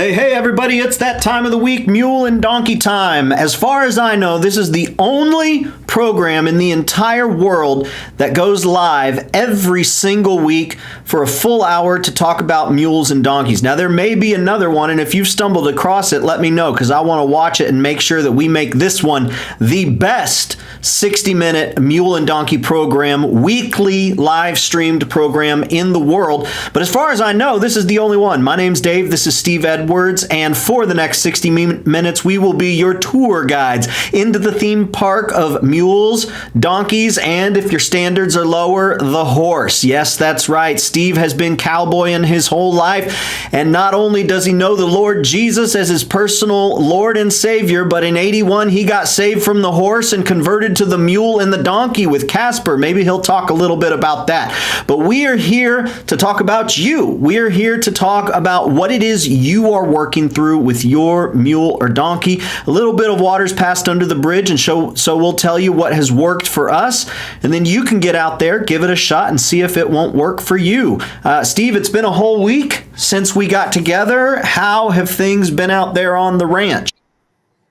Hey, hey, everybody, it's that time of the week, Mule and Donkey time. As far as I know, this is the only program in the entire world that goes live every single week for a full hour to talk about mules and donkeys. Now, there may be another one, and if you've stumbled across it, let me know, because I want to watch it and make sure that we make this one the best 60-minute mule and donkey program, weekly live-streamed program in the world. But as far as I know, this is the only one. My name's Dave. This is Steve Edwards, and for the next 60 minutes, we will be your tour guides into the theme park of mules, donkeys, and if your standards are lower, the horse. Yes, that's right. Steve has been cowboying his whole life, and not only does he know the Lord Jesus as his personal Lord and Savior, but in 81, he got saved from the horse and converted to the mule and the donkey with Casper. Maybe he'll talk a little bit about that. But we are here to talk about you. We are here to talk about what it is you are working through with your mule or donkey. A little bit of water's passed under the bridge, and so we'll tell you what has worked for us, and then you can get out there, give it a shot, and see if it won't work for you. Steve, it's been a whole week since we got together. How have things been out there on the ranch?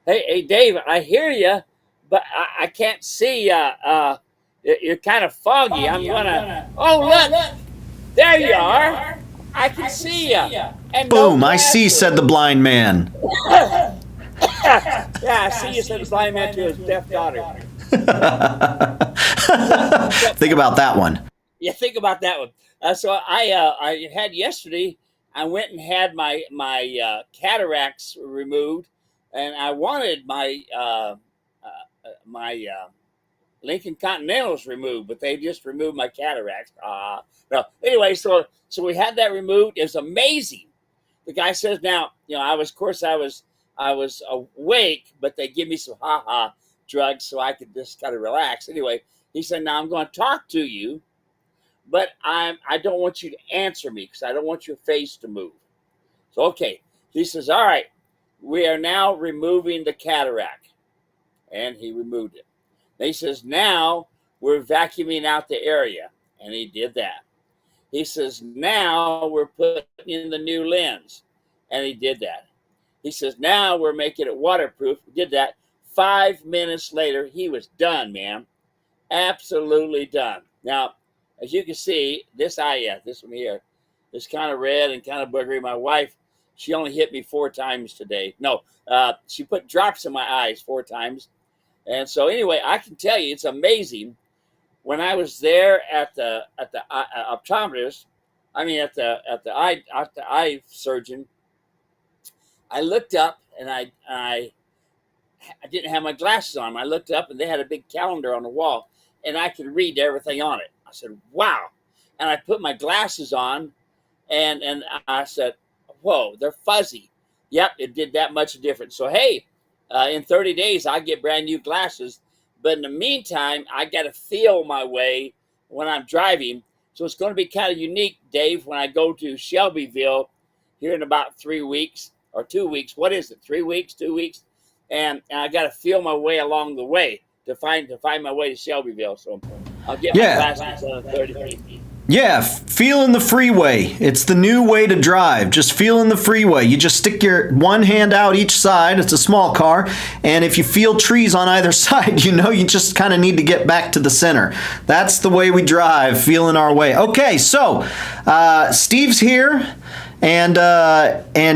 Hey, Dave, I hear you, but I can't see you. You're kind of foggy. Oh, look! There you are. I can see you. And boom, I see, said the blind man. Yeah, I see you, said the blind man to his deaf daughter. Think about that one. Yeah, think about that one. So I had yesterday, I went and had my cataracts removed, and I wanted my Lincoln Continentals removed, but they just removed my cataracts. No, anyway, so we had that removed. It was amazing. The guy says, now, I was awake, but they give me some drugs so I could just kind of relax. Anyway, he said, now I'm going to talk to you, but I don't want you to answer me because I don't want your face to move. So, okay. He says, all right, we are now removing the cataract. And he removed it. And he says, now we're vacuuming out the area. And he did that. He says, now we're putting in the new lens. And he did that. He says, now we're making it waterproof. He did that. 5 minutes later, he was done, man. Absolutely done. Now, as you can see, this one here is kind of red and kind of buggery. My wife, she only hit me 4 times today. No, she put drops in my eyes 4 times. And so anyway, I can tell you, it's amazing. When I was there at the optometrist, at the eye surgeon, I looked up and I didn't have my glasses on. I looked up and they had a big calendar on the wall, and I could read everything on it. I said, wow. And I put my glasses on, and I said, whoa, they're fuzzy. Yep, it did that much difference. So, hey, in 30 days, I get brand new glasses. But in the meantime, I got to feel my way when I'm driving. So it's going to be kind of unique, Dave, when I go to Shelbyville here in about 3 weeks or 2 weeks. What is it? 3 weeks, 2 weeks? And I got to feel my way along the way to find my way to Shelbyville. So I'll get my glasses on 30 days. Yeah, feeling the freeway. It's the new way to drive. Just feeling the freeway. You just stick your one hand out each side. It's a small car. And if you feel trees on either side, you just kind of need to get back to the center. That's the way we drive, feeling our way. Okay, so Steve's here. And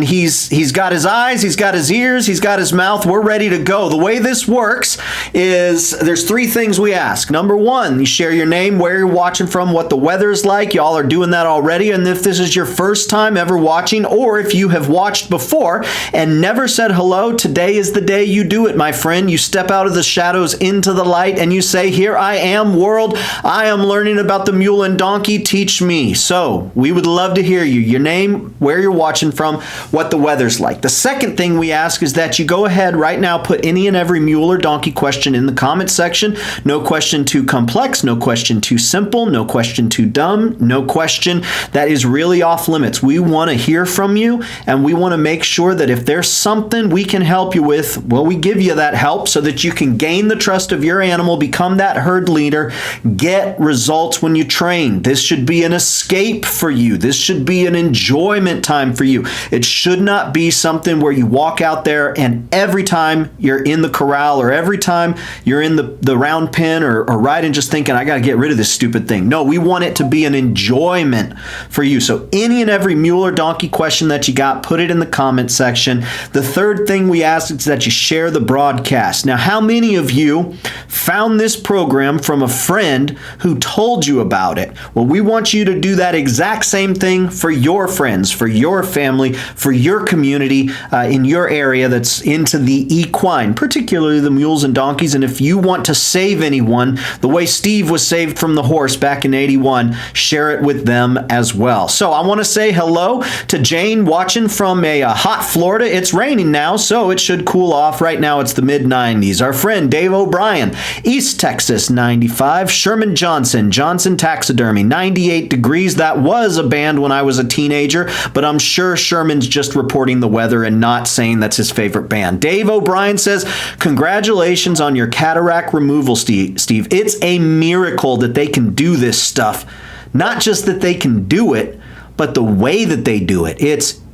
he's got his eyes, he's got his ears, he's got his mouth. We're ready to go. The way this works is there's 3 things we ask. Number 1, you share your name, where you're watching from, what the weather's like. Y'all are doing that already. And if this is your first time ever watching, or if you have watched before and never said hello, today is the day you do it, my friend. You step out of the shadows into the light and you say, here I am, world. I am learning about the mule and donkey. Teach me. So we would love to hear you. Your name, where you're watching from, what the weather's like. The second thing we ask is that you go ahead right now, put any and every mule or donkey question in the comment section. No question too complex, no question too simple, no question too dumb, no question that is really off limits. We want to hear from you, and we want to make sure that if there's something we can help you with, well, we give you that help so that you can gain the trust of your animal, become that herd leader, get results when you train. This should be an escape for you. This should be an enjoyment enjoyment time for you. It should not be something where you walk out there and every time you're in the corral or every time you're in the round pen or riding just thinking, I got to get rid of this stupid thing. No, we want it to be an enjoyment for you. So any and every mule or donkey question that you got, put it in the comment section. The third thing we ask is that you share the broadcast. Now, how many of you found this program from a friend who told you about it? Well, we want you to do that exact same thing for your friends, for your family, for your community in your area that's into the equine, particularly the mules and donkeys. And if you want to save anyone the way Steve was saved from the horse back in '81, share it with them as well. So I want to say hello to Jane watching from a hot Florida. It's raining now, so it should cool off. Right now it's the mid-90s. Our friend Dave O'Brien, East Texas, 95. Sherman Johnson, Johnson Taxidermy, 98 degrees. That was a band when I was a teenager, but I'm sure Sherman's just reporting the weather and not saying that's his favorite band. Dave O'Brien says, congratulations on your cataract removal, Steve. It's a miracle that they can do this stuff. Not just that they can do it, but the way that they do it.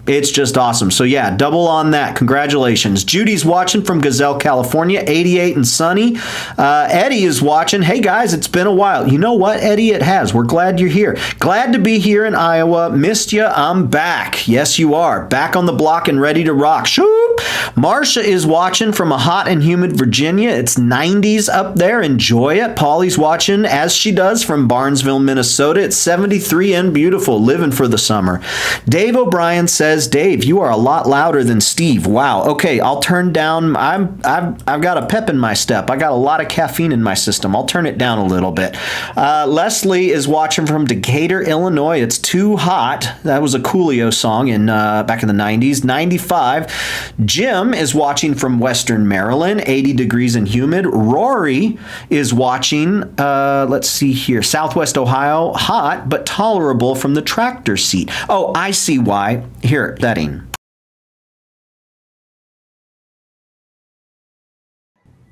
It's just awesome. So yeah, double on that. Congratulations. Judy's watching from Gazelle, California, 88 and sunny. Eddie is watching. Hey guys, it's been a while. You know what, Eddie? It has. We're glad you're here. Glad to be here in Iowa. Missed you. I'm back. Yes, you are. Back on the block and ready to rock. Shoop. Marcia is watching from a hot and humid Virginia. It's 90s up there. Enjoy it. Polly's watching, as she does, from Barnesville, Minnesota. It's 73 and beautiful. Living for the summer. Dave O'Brien says, Dave, you are a lot louder than Steve. Wow. Okay, I'll turn down. I've got a pep in my step. I got a lot of caffeine in my system. I'll turn it down a little bit. Leslie is watching from Decatur, Illinois. It's too hot. That was a Coolio song in back in the 90s. 95. Jim is watching from Western Maryland. 80 degrees and humid. Rory is watching. Let's see here. Southwest Ohio. Hot but tolerable from the tractor seat. Oh, I see why. Here. Setting.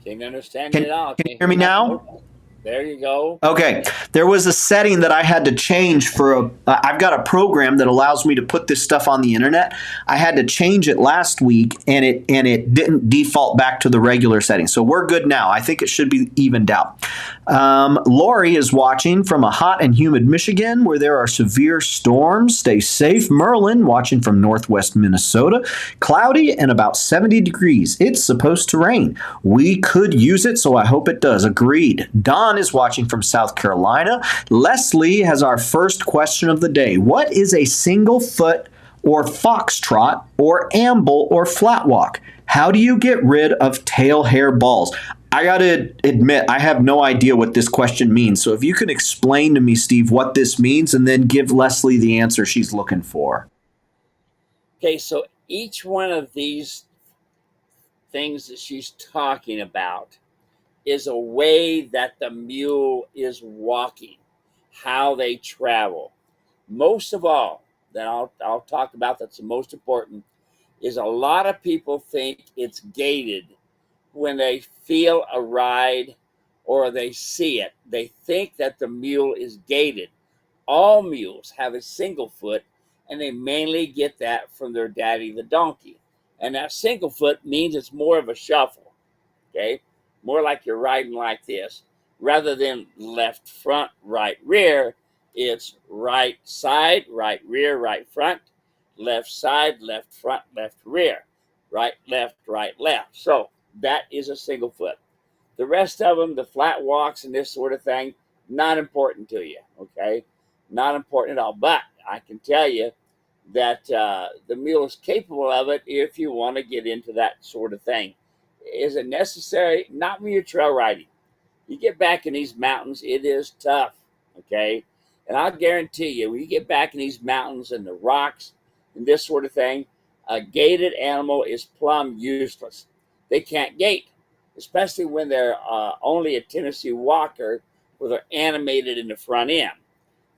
Can't understand it at all. Can you hear me now? There you go. Okay. There was a setting that I had to change for I've got a program that allows me to put this stuff on the internet. I had to change it last week and it didn't default back to the regular setting. So we're good now. I think it should be evened out. Lori is watching from a hot and humid Michigan where there are severe storms. Stay safe. Merlin watching from northwest Minnesota. Cloudy and about 70 degrees. It's supposed to rain. We could use it, so I hope it does. Agreed. Don is watching from South Carolina. Leslie has our first question of the day. What is a single foot or foxtrot or amble or flat walk? How do you get rid of tail hair balls? I got to admit, I have no idea what this question means. So if you can explain to me, Steve, what this means and then give Leslie the answer she's looking for. Okay, so each one of these things that she's talking about is a way that the mule is walking, how they travel. Most of all, that I'll talk about that's the most important, is a lot of people think it's gated when they feel a ride or they see it. They think that the mule is gated. All mules have a single foot, and they mainly get that from their daddy, the donkey. And that single foot means it's more of a shuffle, okay? More like you're riding like this. Rather than left front, right rear, it's right side, right rear, right front, left side, left front, left rear, right, left, right, left. So that is a single foot. The rest of them, the flat walks and this sort of thing, not important to you, okay? Not important at all. But I can tell you that the mule is capable of it if you want to get into that sort of thing. Is it necessary? Not when you're trail riding. You get back in these mountains, it is tough, okay? And I'll guarantee you, when you get back in these mountains and the rocks and this sort of thing, a gated animal is plumb useless. They can't gait, especially when they're only a Tennessee walker where they're animated in the front end.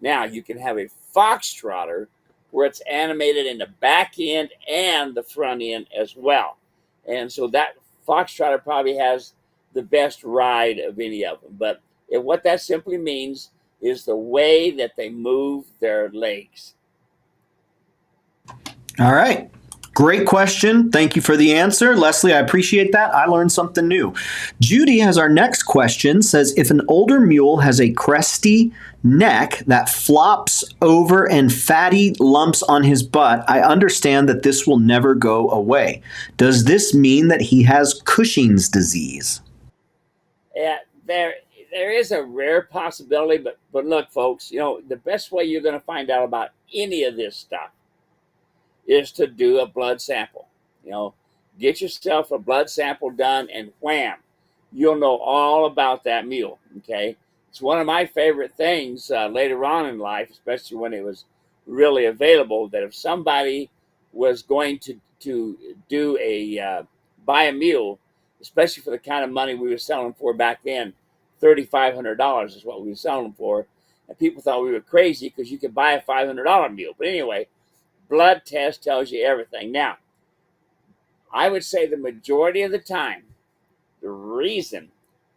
Now, you can have a foxtrotter where it's animated in the back end and the front end as well. And so that foxtrotter probably has the best ride of any of them. But what that simply means is the way that they move their legs. All right. Great question. Thank you for the answer. Leslie, I appreciate that. I learned something new. Judy has our next question, says, if an older mule has a cresty neck that flops over and fatty lumps on his butt, I understand that this will never go away. Does this mean that he has Cushing's disease? Yeah, there is a rare possibility, but look, folks, the best way you're going to find out about any of this stuff is to do a blood sample. You know, get yourself a blood sample done, and wham, you'll know all about that mule. Okay, it's one of my favorite things later on in life, especially when it was really available. That if somebody was going to do a buy a mule, especially for the kind of money we were selling for back then, $3,500 is what we were selling them for, and people thought we were crazy because you could buy a $500 mule. But anyway, blood test tells you everything. Now, I would say the majority of the time, the reason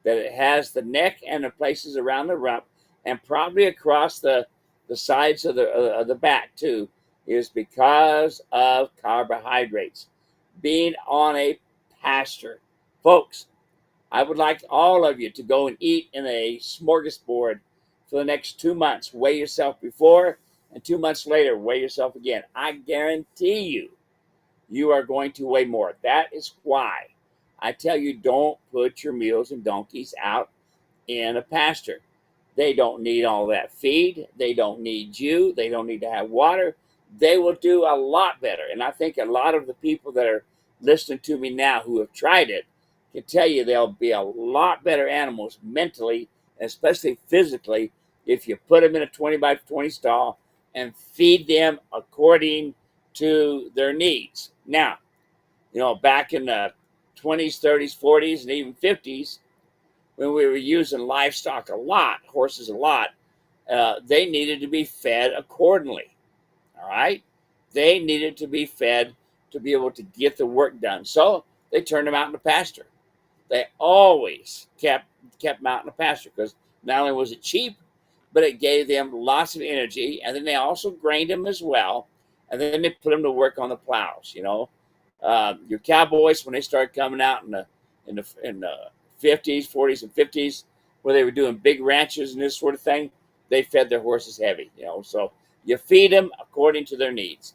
that it has the neck and the places around the rump and probably across the sides of the back too is because of carbohydrates. Being on a pasture. Folks, I would like all of you to go and eat in a smorgasbord for the next 2 months. Weigh yourself before, and 2 months later, weigh yourself again. I guarantee you, you are going to weigh more. That is why I tell you, don't put your mules and donkeys out in a pasture. They don't need all that feed. They don't need you. They don't need to have water. They will do a lot better. And I think a lot of the people that are listening to me now who have tried it can tell you they'll be a lot better animals mentally, especially physically, if you put them in a 20 by 20 stall and feed them according to their needs. Now, back in the 20s, 30s, 40s, and even 50s, when we were using livestock a lot, horses a lot, they needed to be fed accordingly. All right? They needed to be fed to be able to get the work done. So they turned them out in the pasture. They always kept them out in the pasture because not only was it cheap, but it gave them lots of energy. And then they also grained them as well. And then they put them to work on the plows. Your cowboys, when they started coming out in the 50s, 40s, and 50s, where they were doing big ranches and this sort of thing, they fed their horses heavy. So you feed them according to their needs.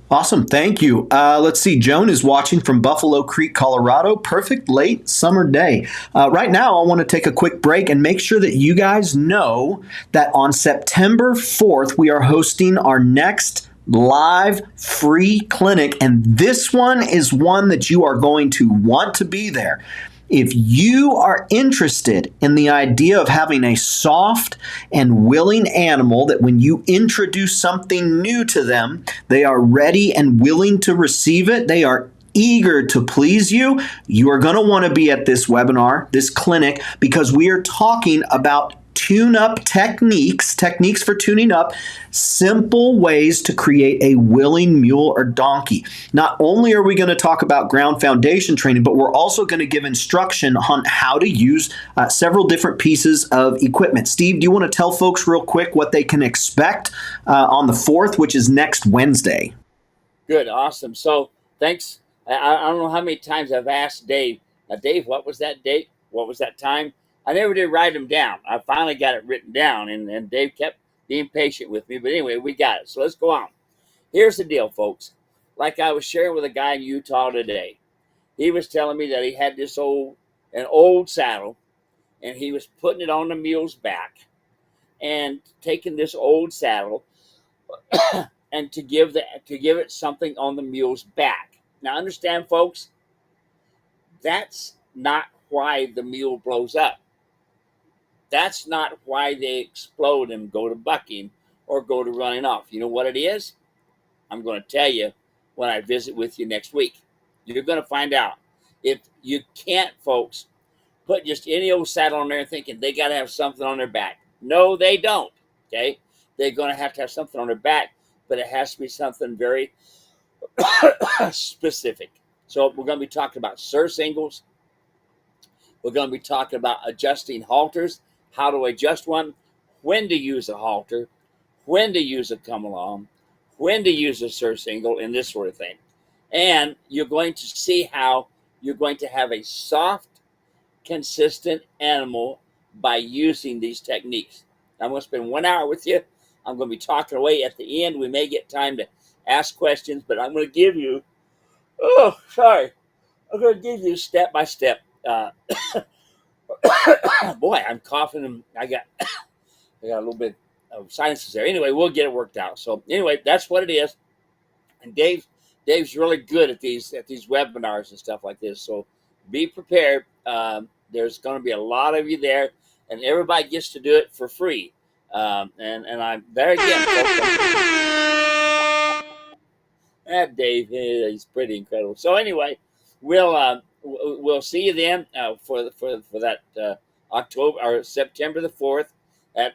Awesome. Thank you. Let's see. Joan is watching from Buffalo Creek, Colorado. Perfect late summer day. Right now, I want to take a quick break and make sure that you guys know that on September 4th, we are hosting our next live free clinic. And this one is one that you are going to want to be there. If you are interested in the idea of having a soft and willing animal that when you introduce something new to them, they are ready and willing to receive it, they are eager to please you, you are going to want to be at this webinar, this clinic, because we are talking about tune-up techniques for tuning up, simple ways to create a willing mule or donkey. Not only are we going to talk about ground foundation training, but we're also going to give instruction on how to use several different pieces of equipment. Steve, do you want to tell folks real quick what they can expect on the 4th, which is next Wednesday? Good, awesome. So thanks. I don't know how many times I've asked Dave, Dave, what was that date? What was that time? I never did write them down. I finally got it written down, and Dave kept being patient with me. But anyway, we got it. So let's go on. Here's the deal, folks. Like I was sharing with a guy in Utah today. He was telling me that he had an old saddle, and he was putting it on the mule's back and taking this old saddle and to give it something on the mule's back. Now, understand, folks, that's not why the mule blows up. That's not why they explode and go to bucking or go to running off. You know what it is? I'm going to tell you when I visit with you next week. You're going to find out. If you can't, folks, put just any old saddle on there thinking they got to have something on their back. No, they don't. Okay? They're going to have something on their back, but it has to be something very specific. So we're going to be talking about sursingles. We're going to be talking about adjusting halters, how to adjust one, when to use a halter, when to use a come along, when to use a surcingle, and this sort of thing. And you're going to see how you're going to have a soft, consistent animal by using these techniques. I'm going to spend 1 hour with you. I'm going to be talking away at the end. We may get time to ask questions, but I'm going to give you, I'm going to give you step by step. Boy, I'm coughing and I got a little bit of sinuses there. Anyway, we'll get it worked out. So anyway, that's what it is. And Dave's really good at these webinars and stuff like this. So be prepared. There's going to be a lot of you there, and everybody gets to do it for free. And I'm there again, folks. That Dave, he's pretty incredible. So anyway, we'll see you then for that October or September the 4th at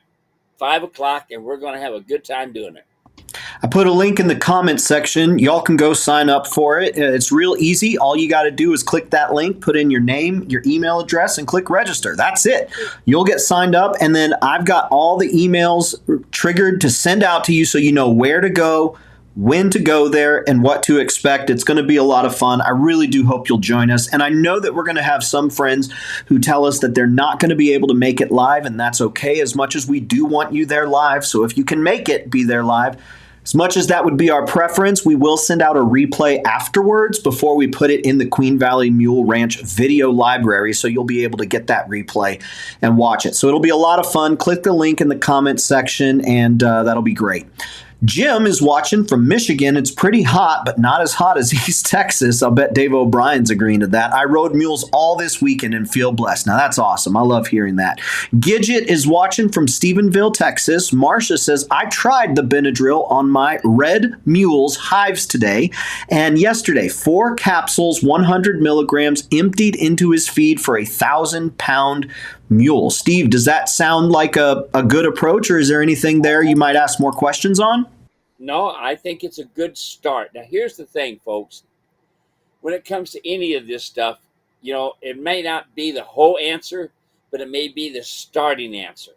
5 o'clock, and we're going to have a good time doing it. I put a link in the comments section. Y'all can go sign up for it. It's real easy. All you got to do is click that link, put in your name, your email address, and click register. That's it. You'll get signed up, and then I've got all the emails triggered to send out to you so you know where to go, when to go there, and what to expect. It's going to be a lot of fun. I really do hope you'll join us. And I know that we're going to have some friends who tell us that they're not going to be able to make it live, and that's okay, as much as we do want you there live. So if you can make it, be there live. As much as that would be our preference, we will send out a replay afterwards before we put it in the Queen Valley Mule Ranch video library, so you'll be able to get that replay and watch it. So it'll be a lot of fun. Click the link in the comments section, and that'll be great. Jim is watching from Michigan. It's pretty hot, but not as hot as East Texas. I'll bet Dave O'Brien's agreeing to that. I rode mules all this weekend and feel blessed. Now, that's awesome. I love hearing that. Gidget is watching from Stephenville, Texas. Marcia says, I tried the Benadryl on my red mules Hives today, and yesterday, 4 capsules, 100 milligrams, emptied into his feed for 1,000-pound mule. Steve, does that sound like a good approach, or is there anything there you might ask more questions on? No, I think it's a good start. Now, here's the thing, folks. When it comes to any of this stuff, it may not be the whole answer, but it may be the starting answer.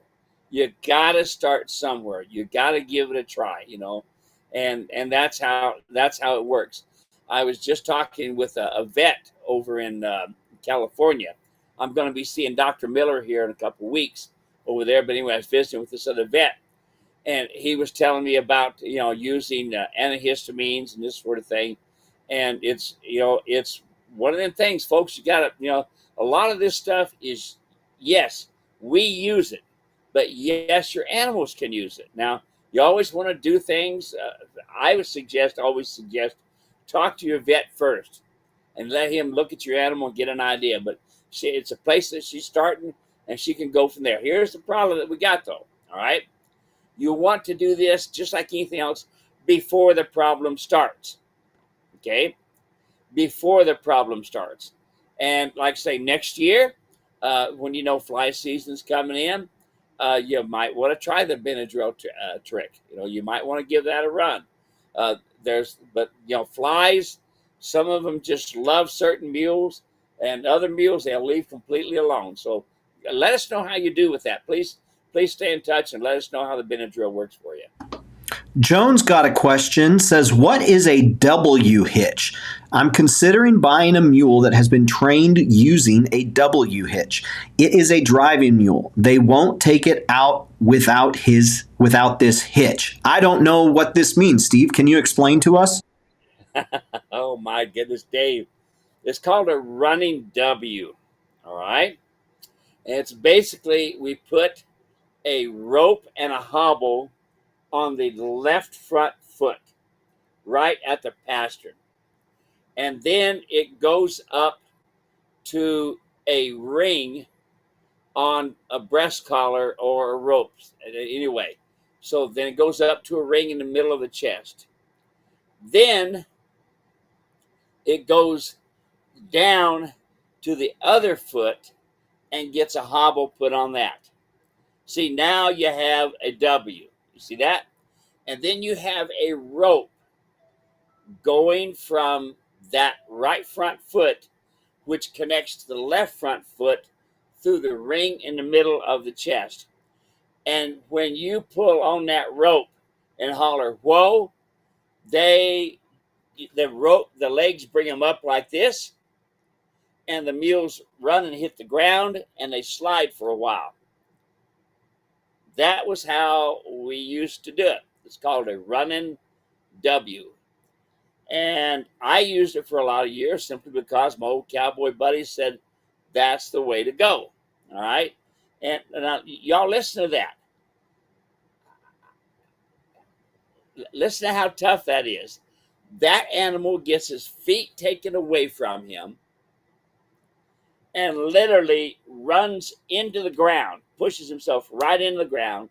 You got to start somewhere. You got to give it a try, and that's how it works. I was just talking with a vet over in California. I'm going to be seeing Dr. Miller here in a couple of weeks over there. But anyway, I was visiting with this other vet, and he was telling me about, using antihistamines and this sort of thing. And it's one of them things, folks, you got to, a lot of this stuff is, yes, we use it, but yes, your animals can use it. Now, you always want to do things. I would always suggest, talk to your vet first and let him look at your animal and get an idea. But it's a place that she's starting, and she can go from there. Here's the problem that we got, though. All right, you want to do this just like anything else before the problem starts. Okay, before the problem starts, and like I say, next year, when fly season's coming in, you might want to try the Benadryl trick. You might want to give that a run. But flies, some of them just love certain mules. And other mules, they'll leave completely alone. So let us know how you do with that. Please stay in touch and let us know how the Benadryl works for you. Jones got a question, says, what is a W hitch? I'm considering buying a mule that has been trained using a W hitch. It is a driving mule. They won't take it out without this hitch. I don't know what this means, Steve. Can you explain to us? Oh, my goodness, Dave. It's called a running W, all right? And it's basically, we put a rope and a hobble on the left front foot, right at the pastern. And then it goes up to a ring on a breast collar or a rope, anyway. So then it goes up to a ring in the middle of the chest. Then it goes down to the other foot and gets a hobble put on that. See, now you have a W. You see that? And then you have a rope going from that right front foot, which connects to the left front foot through the ring in the middle of the chest. And when you pull on that rope and holler, whoa, the legs bring them up like this, and the mules run and hit the ground, and they slide for a while. That was how we used to do it. It's called a running W. And I used it for a lot of years simply because my old cowboy buddies said that's the way to go. All right? And now, y'all listen to that. Listen to how tough that is. That animal gets his feet taken away from him and literally runs into the ground, pushes himself right into the ground.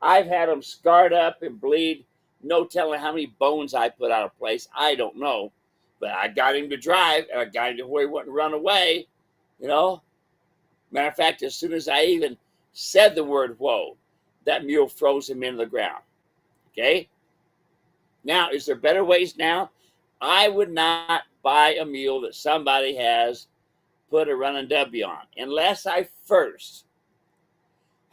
I've had him scarred up and bleed. No telling how many bones I put out of place. I don't know. But I got him to drive, and I got him to where he wouldn't run away. You know? Matter of fact, as soon as I even said the word whoa, that mule froze him into the ground. Okay? Now, is there better ways now? I would not buy a mule that somebody has put a running W on unless I first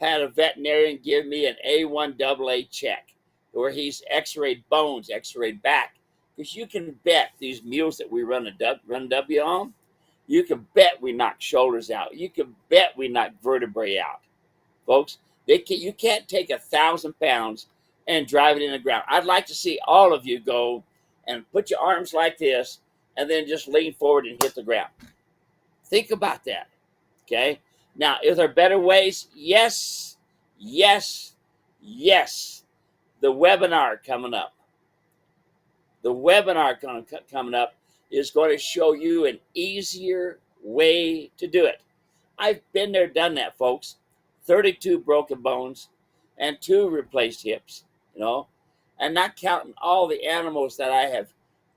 had a veterinarian give me an A1AA check where he's x-rayed bones, x-rayed back. Because you can bet these mules that we run W on, you can bet we knock shoulders out. You can bet we knock vertebrae out. Folks, you can't take 1,000 pounds and drive it in the ground. I'd like to see all of you go and put your arms like this and then just lean forward and hit the ground. Think about that, okay? Now, is there better ways? Yes, yes, yes. The webinar coming up. The webinar coming up is going to show you an easier way to do it. I've been there, done that, folks. 32 broken bones and 2 replaced hips, you know, and not counting all the animals that I have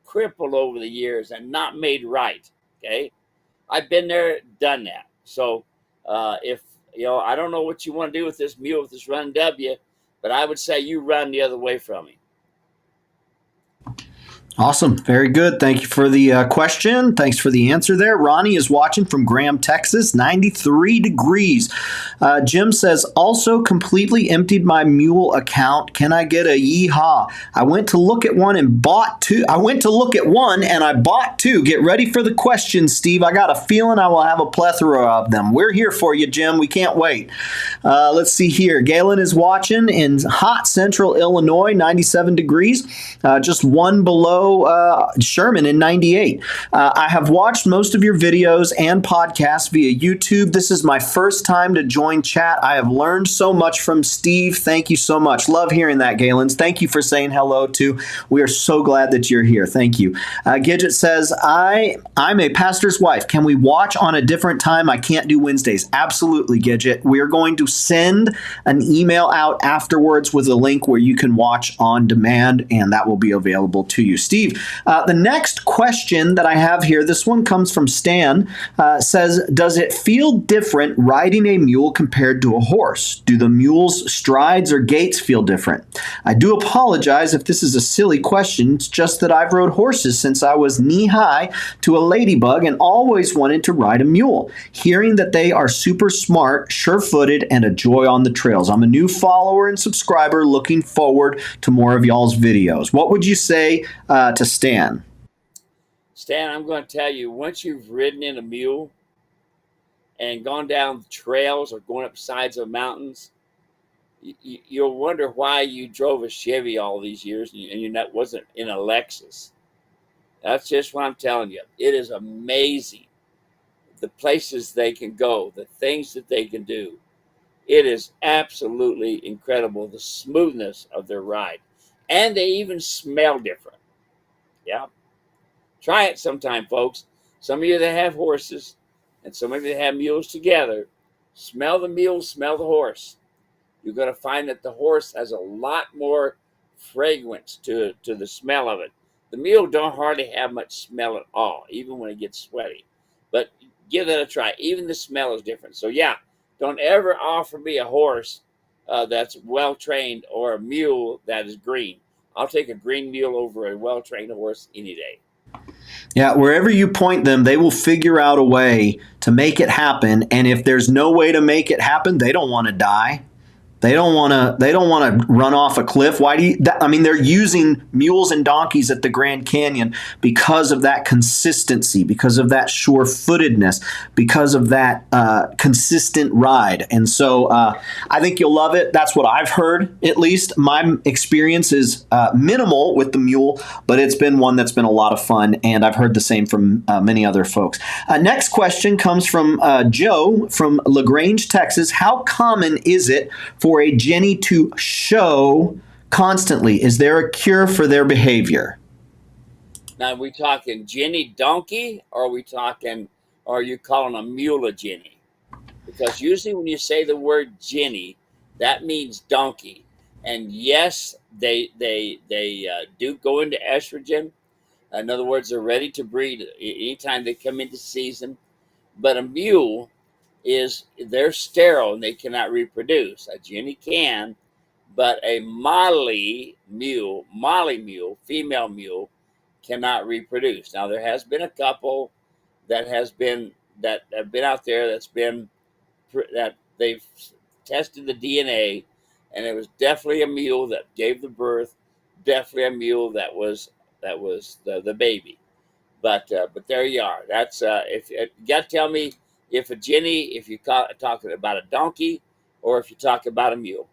crippled over the years and not made right, okay? I've been there, done that. So if, you know, I don't know what you want to do with this mule, with this run W, but I would say you run the other way from him. Awesome. Very good. Thank you for the question. Thanks for the answer there. Ronnie is watching from Graham, Texas, 93 degrees. Jim says, also completely emptied my Mule account. Can I get a yeehaw? I went to look at one and bought 2. I went to look at one and I bought 2. Get ready for the questions, Steve. I got a feeling I will have a plethora of them. We're here for you, Jim. We can't wait. Let's see here. Galen is watching in hot central Illinois, 97 degrees. Just one below Sherman in 98. I have watched most of your videos and podcasts via YouTube. This is my first time to join chat. I have learned so much from Steve. Thank you so much. Love hearing that, Galens. Thank you for saying hello too. We are so glad that you're here. Thank you. Gidget says, I'm a pastor's wife. Can we watch on a different time? I can't do Wednesdays. Absolutely, Gidget. We are going to send an email out afterwards with a link where you can watch on demand, and that will be available to you. Steve, the next question that I have here, this one comes from Stan, says, does it feel different riding a mule compared to a horse? Do the mule's strides or gaits feel different? I do apologize if this is a silly question. It's just that I've rode horses since I was knee-high to a ladybug and always wanted to ride a mule. Hearing that they are super smart, sure-footed, and a joy on the trails. I'm a new follower and subscriber looking forward to more of y'all's videos. What would you say to Stan? Stan, I'm going to tell you, once you've ridden in a mule and gone down trails or going up sides of mountains, you'll wonder why you drove a Chevy all these years and you wasn't in a Lexus. That's just what I'm telling you. It is amazing the places they can go, the things that they can do. It is absolutely incredible, the smoothness of their ride. And they even smell different. Yeah. Try it sometime, folks. Some of you that have horses and some of you that have mules together, smell the mule, smell the horse. You're going to find that the horse has a lot more fragrance to the smell of it. The mule don't hardly have much smell at all, even when it gets sweaty. But give that a try. Even the smell is different. So, yeah, don't ever offer me a horse that's well-trained or a mule that is green. I'll take a green mule over a well-trained horse any day. Yeah, wherever you point them, they will figure out a way to make it happen. And if there's no way to make it happen, they don't want to die. They don't want to. They don't want to run off a cliff. Why do you? I mean, they're using mules and donkeys at the Grand Canyon because of that consistency, because of that sure-footedness, because of that consistent ride. And so, I think you'll love it. That's what I've heard. At least my experience is minimal with the mule, but it's been one that's been a lot of fun, and I've heard the same from many other folks. Next question comes from Joe from LaGrange, Texas. How common is it for a Jenny to show constantly? Is there a cure for their behavior? Now, are we talking Jenny donkey, or are you calling a mule a Jenny? Because usually when you say the word Jenny, that means donkey. And yes, they do go into estrogen. In other words, they're ready to breed anytime they come into season. But a mule they're sterile and they cannot reproduce. A Jenny can, but a Molly mule, female mule, cannot reproduce. Now there has been a couple that have been out there that they've tested the DNA, and it was definitely a mule that gave the birth, definitely a mule that was the baby. But there you are. That's if you got to tell me if a Jenny, if you're talking about a donkey, or if you talk about a mule.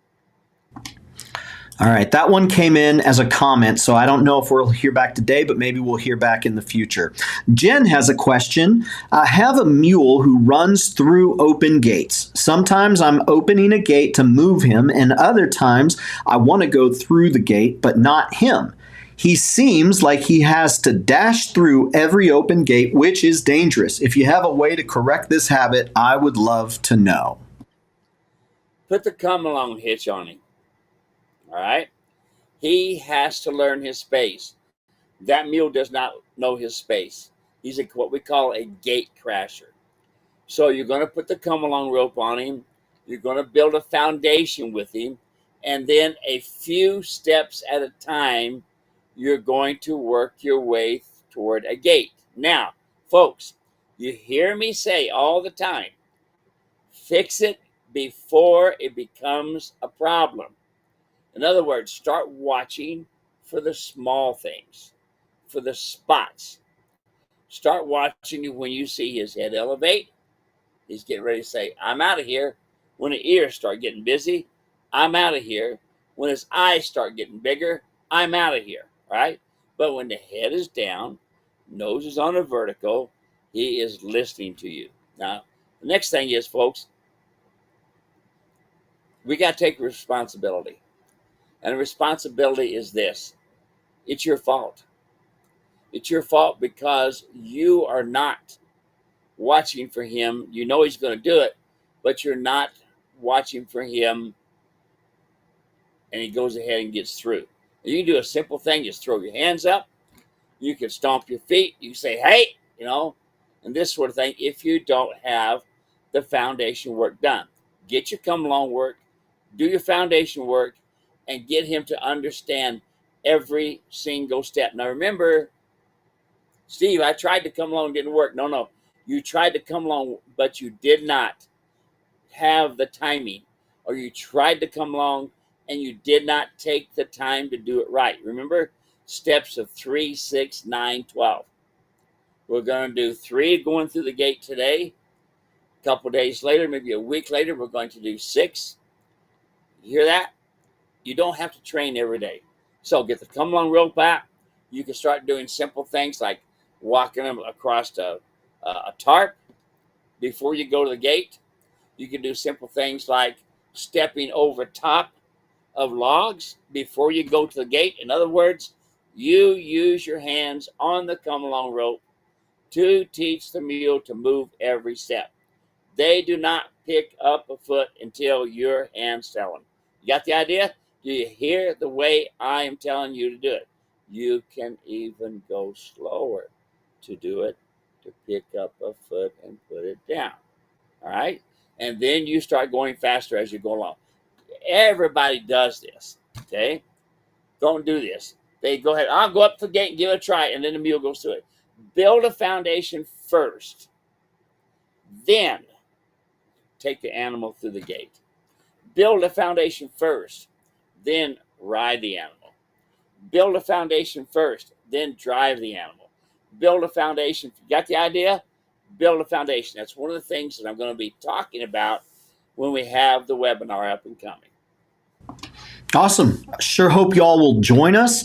All right, that one came in as a comment, so I don't know if we'll hear back today, but maybe we'll hear back in the future. Jen has a question. I have a mule who runs through open gates. Sometimes I'm opening a gate to move him, and other times I want to go through the gate, but not him. He seems like he has to dash through every open gate, which is dangerous. If you have a way to correct this habit, I would love to know. Put the come along hitch on him. All right? He has to learn his space. That mule does not know his space. He's what we call a gate crasher. So you're going to put the come along rope on him. You're going to build a foundation with him. And then a few steps at a time, you're going to work your way toward a gate. Now, folks, you hear me say all the time, fix it before it becomes a problem. In other words, start watching for the small things, for the spots. Start watching when you see his head elevate. He's getting ready to say, I'm out of here. When the ears start getting busy, I'm out of here. When his eyes start getting bigger, I'm out of here, right? But when the head is down, nose is on a vertical, he is listening to you. Now, the next thing is, folks, we got to take responsibility. And the responsibility is this. It's your fault. It's your fault because you are not watching for him. You know he's going to do it, but you're not watching for him, and he goes ahead and gets through. You can do a simple thing. Just throw your hands up. You can stomp your feet. You can say, hey, and this sort of thing if you don't have the foundation work done. Get your come along work, do your foundation work, and get him to understand every single step. Now remember, Steve, I tried to come along, didn't work. No. You tried to come along, but you did not have the timing. Or you tried to come along and you did not take the time to do it right. Remember, steps of 3, 6, 9, 12. We're going to do 3 going through the gate today. A couple days later, maybe a week later, we're going to do 6. You hear that? You don't have to train every day. So get the come along rope out. You can start doing simple things like walking them across a tarp before you go to the gate. You can do simple things like stepping over top of logs before you go to the gate. In other words, you use your hands on the come along rope to teach the mule to move every step. They do not pick up a foot until your hands tell them. You got the idea? Do you hear the way I am telling you to do it? You can even go slower to do it, to pick up a foot and put it down. All right? And then you start going faster as you go along. Everybody does this, okay? Don't do this. They go ahead, I'll go up to the gate and give it a try, and then the mule goes through it. Build a foundation first. Then take the animal through the gate. Build a foundation first, then ride the animal. Build a foundation first, then drive the animal. Build a foundation. You got the idea? Build a foundation. That's one of the things that I'm going to be talking about when we have the webinar up and coming. Awesome. Sure hope y'all will join us.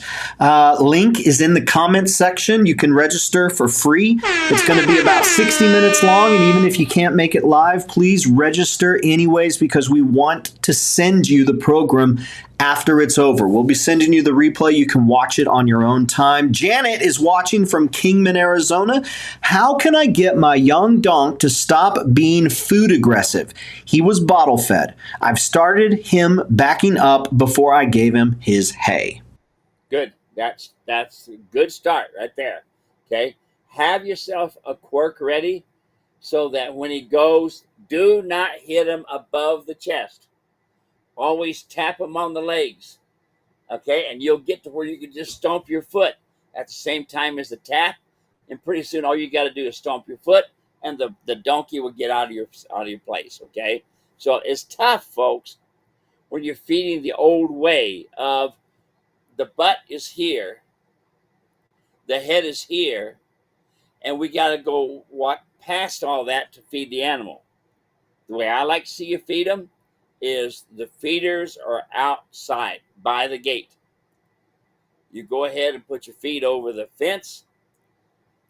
Link is in the comments section. You can register for free. It's going to be about 60 minutes long, and even if you can't make it live, please register anyways because we want to send you the program after it's over. We'll be sending you the replay. You can watch it on your own time. Janet is watching from Kingman, Arizona. How can I get my young donk to stop being food aggressive? He was bottle fed. I've started him backing up before I gave him his hay. Good. That's a good start right there. Okay. Have yourself a quirk ready so that when he goes, do not hit him above the chest. Always tap him on the legs. Okay. And you'll get to where you can just stomp your foot at the same time as the tap. And pretty soon all you got to do is stomp your foot and the donkey will get out of your place. Okay. So it's tough, folks, when you're feeding the old way of the butt is here, the head is here, and we got to go walk past all that to feed the animal. The way I like to see you feed them is the feeders are outside by the gate. You go ahead and put your feet over the fence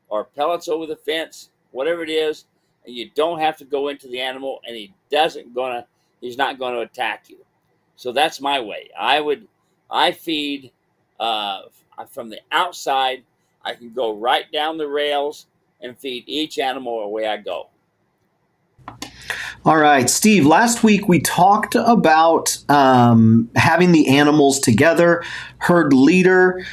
or pellets over the fence, whatever it is, and you don't have to go into the animal, and he's not going to attack you. So that's my way. I feed from the outside. I can go right down the rails and feed each animal away I go. All right, Steve, last week we talked about having the animals together, herd leader,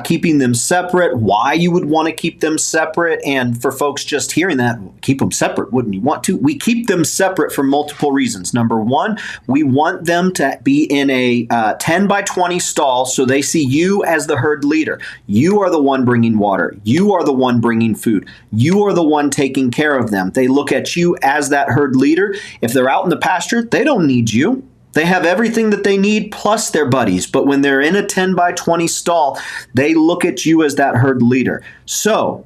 keeping them separate, why you would want to keep them separate. And for folks just hearing that, keep them separate, wouldn't you want to? We keep them separate for multiple reasons. Number one, we want them to be in a 10 by 20 stall so they see you as the herd leader. You are the one bringing water. You are the one bringing food. You are the one taking care of them. They look at you as that herd leader. If they're out in the pasture, they don't need you. They have everything that they need plus their buddies. But when they're in a 10 by 20 stall, they look at you as that herd leader. So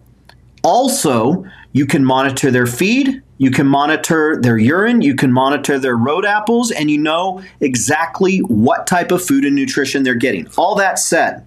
also, you can monitor their feed. You can monitor their urine. You can monitor their road apples. And you know exactly what type of food and nutrition they're getting. All that said,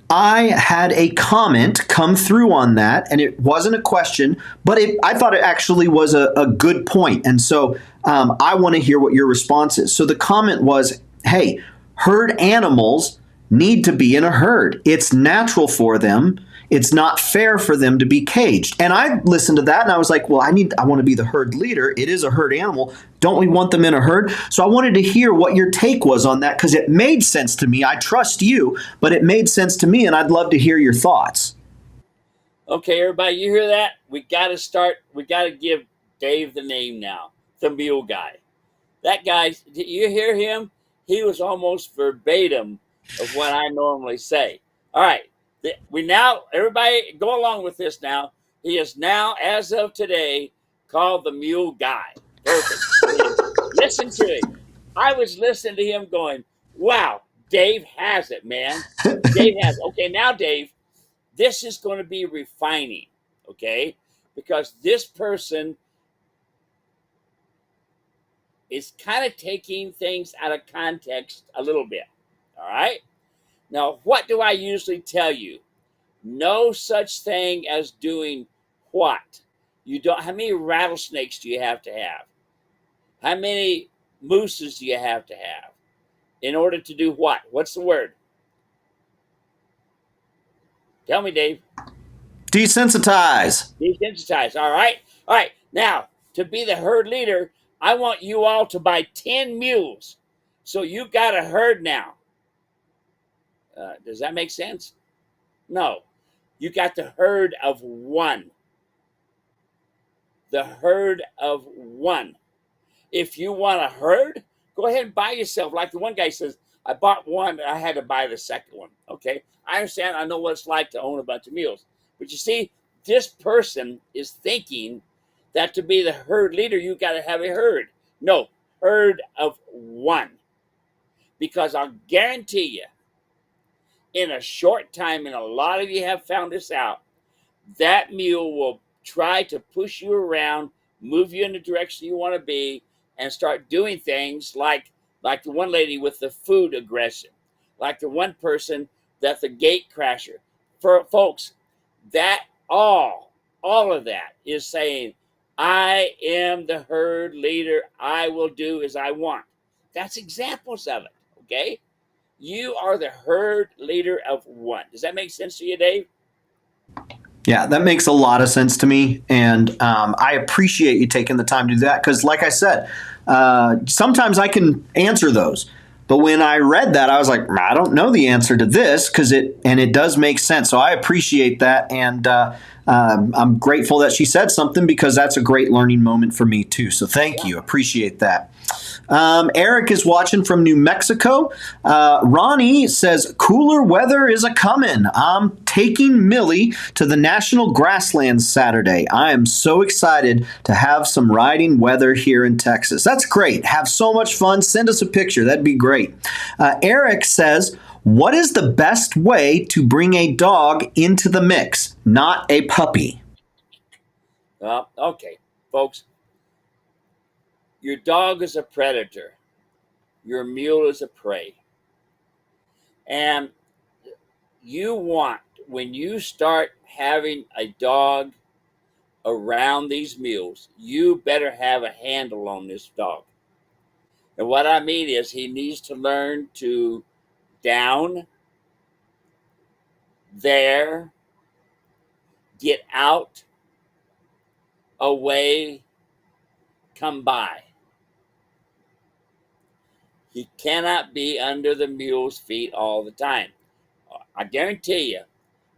I had a comment come through on that, and it wasn't a question, but I thought it actually was a good point. And so I want to hear what your response is. So the comment was, hey, herd animals need to be in a herd. It's natural for them. It's not fair for them to be caged. And I listened to that and I was like, well, I want to be the herd leader. It is a herd animal. Don't we want them in a herd? So I wanted to hear what your take was on that because it made sense to me. I trust you, but it made sense to me and I'd love to hear your thoughts. Okay, everybody, you hear that? We got to give Dave the name now, the mule guy. That guy, did you hear him? He was almost verbatim of what I normally say. All right. Everybody go along with this now. He is now, as of today, called the mule guy. Perfect. Listen to him. I was listening to him going, wow, Dave has it, man. Dave has it. Okay, now, Dave, this is going to be refining, okay? Because this person is kind of taking things out of context a little bit, all right? Now, what do I usually tell you? No such thing as doing what? How many rattlesnakes do you have to have? How many mooses do you have to have? In order to do what? What's the word? Tell me, Dave. Desensitize. Desensitize. All right. All right. Now, to be the herd leader, I want you all to buy 10 mules. So you got a herd now. Does that make sense? No. You got the herd of one. The herd of one. If you want a herd, go ahead and buy yourself. Like the one guy says, I bought one, I had to buy the second one. Okay? I understand. I know what it's like to own a bunch of mules. But you see, this person is thinking that to be the herd leader, you got to have a herd. No. herd of one. Because I'll guarantee you, in a short time, and a lot of you have found this out, that mule will try to push you around, move you in the direction you want to be, and start doing things like the one lady with the food aggression, like the one person that the gate crasher. For folks, that all of that is saying, I am the herd leader. I will do as I want. That's examples of it. Okay. You are the herd leader of one. Does that make sense to you, Dave? Yeah, that makes a lot of sense to me. And I appreciate you taking the time to do that because, like I said, sometimes I can answer those. But when I read that, I was like, I don't know the answer to this it does make sense. So I appreciate that. And I'm grateful that she said something because that's a great learning moment for me, too. So thank you. Appreciate that. Eric is watching from New Mexico. Ronnie says, cooler weather is a comin'. I'm taking Millie to the National Grasslands Saturday. I am so excited to have some riding weather here in Texas. That's great. Have so much fun. Send us a picture. That'd be great. Eric says, what is the best way to bring a dog into the mix, not a puppy? Okay, folks. Your dog is a predator. Your mule is a prey. And you want, when you start having a dog around these mules, you better have a handle on this dog. And what I mean is he needs to learn to down, there, get out, away, come by. He cannot be under the mule's feet all the time. I guarantee you,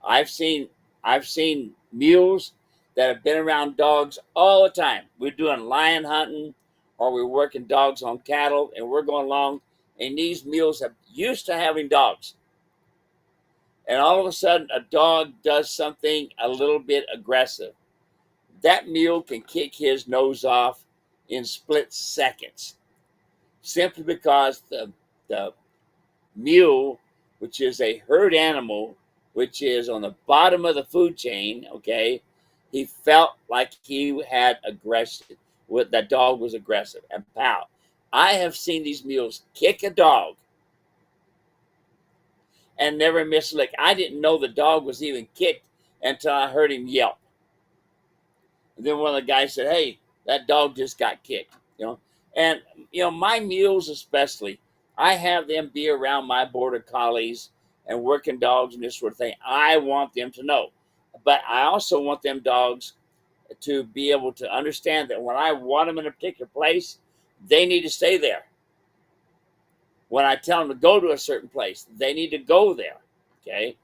I've seen mules that have been around dogs all the time. We're doing lion hunting or we're working dogs on cattle and we're going along, and these mules are used to having dogs. And all of a sudden a dog does something a little bit aggressive. That mule can kick his nose off in split seconds, simply because the mule, which is a herd animal, which is on the bottom of the food chain, okay, he felt like he had aggression, that dog was aggressive, and pow. I have seen these mules kick a dog and never miss a lick. I didn't know the dog was even kicked until I heard him yelp. And then one of the guys said, hey, that dog just got kicked, And, my mules especially, I have them be around my border collies and working dogs and this sort of thing. I want them to know. But I also want them dogs to be able to understand that when I want them in a particular place, they need to stay there. When I tell them to go to a certain place, they need to go there. Okay?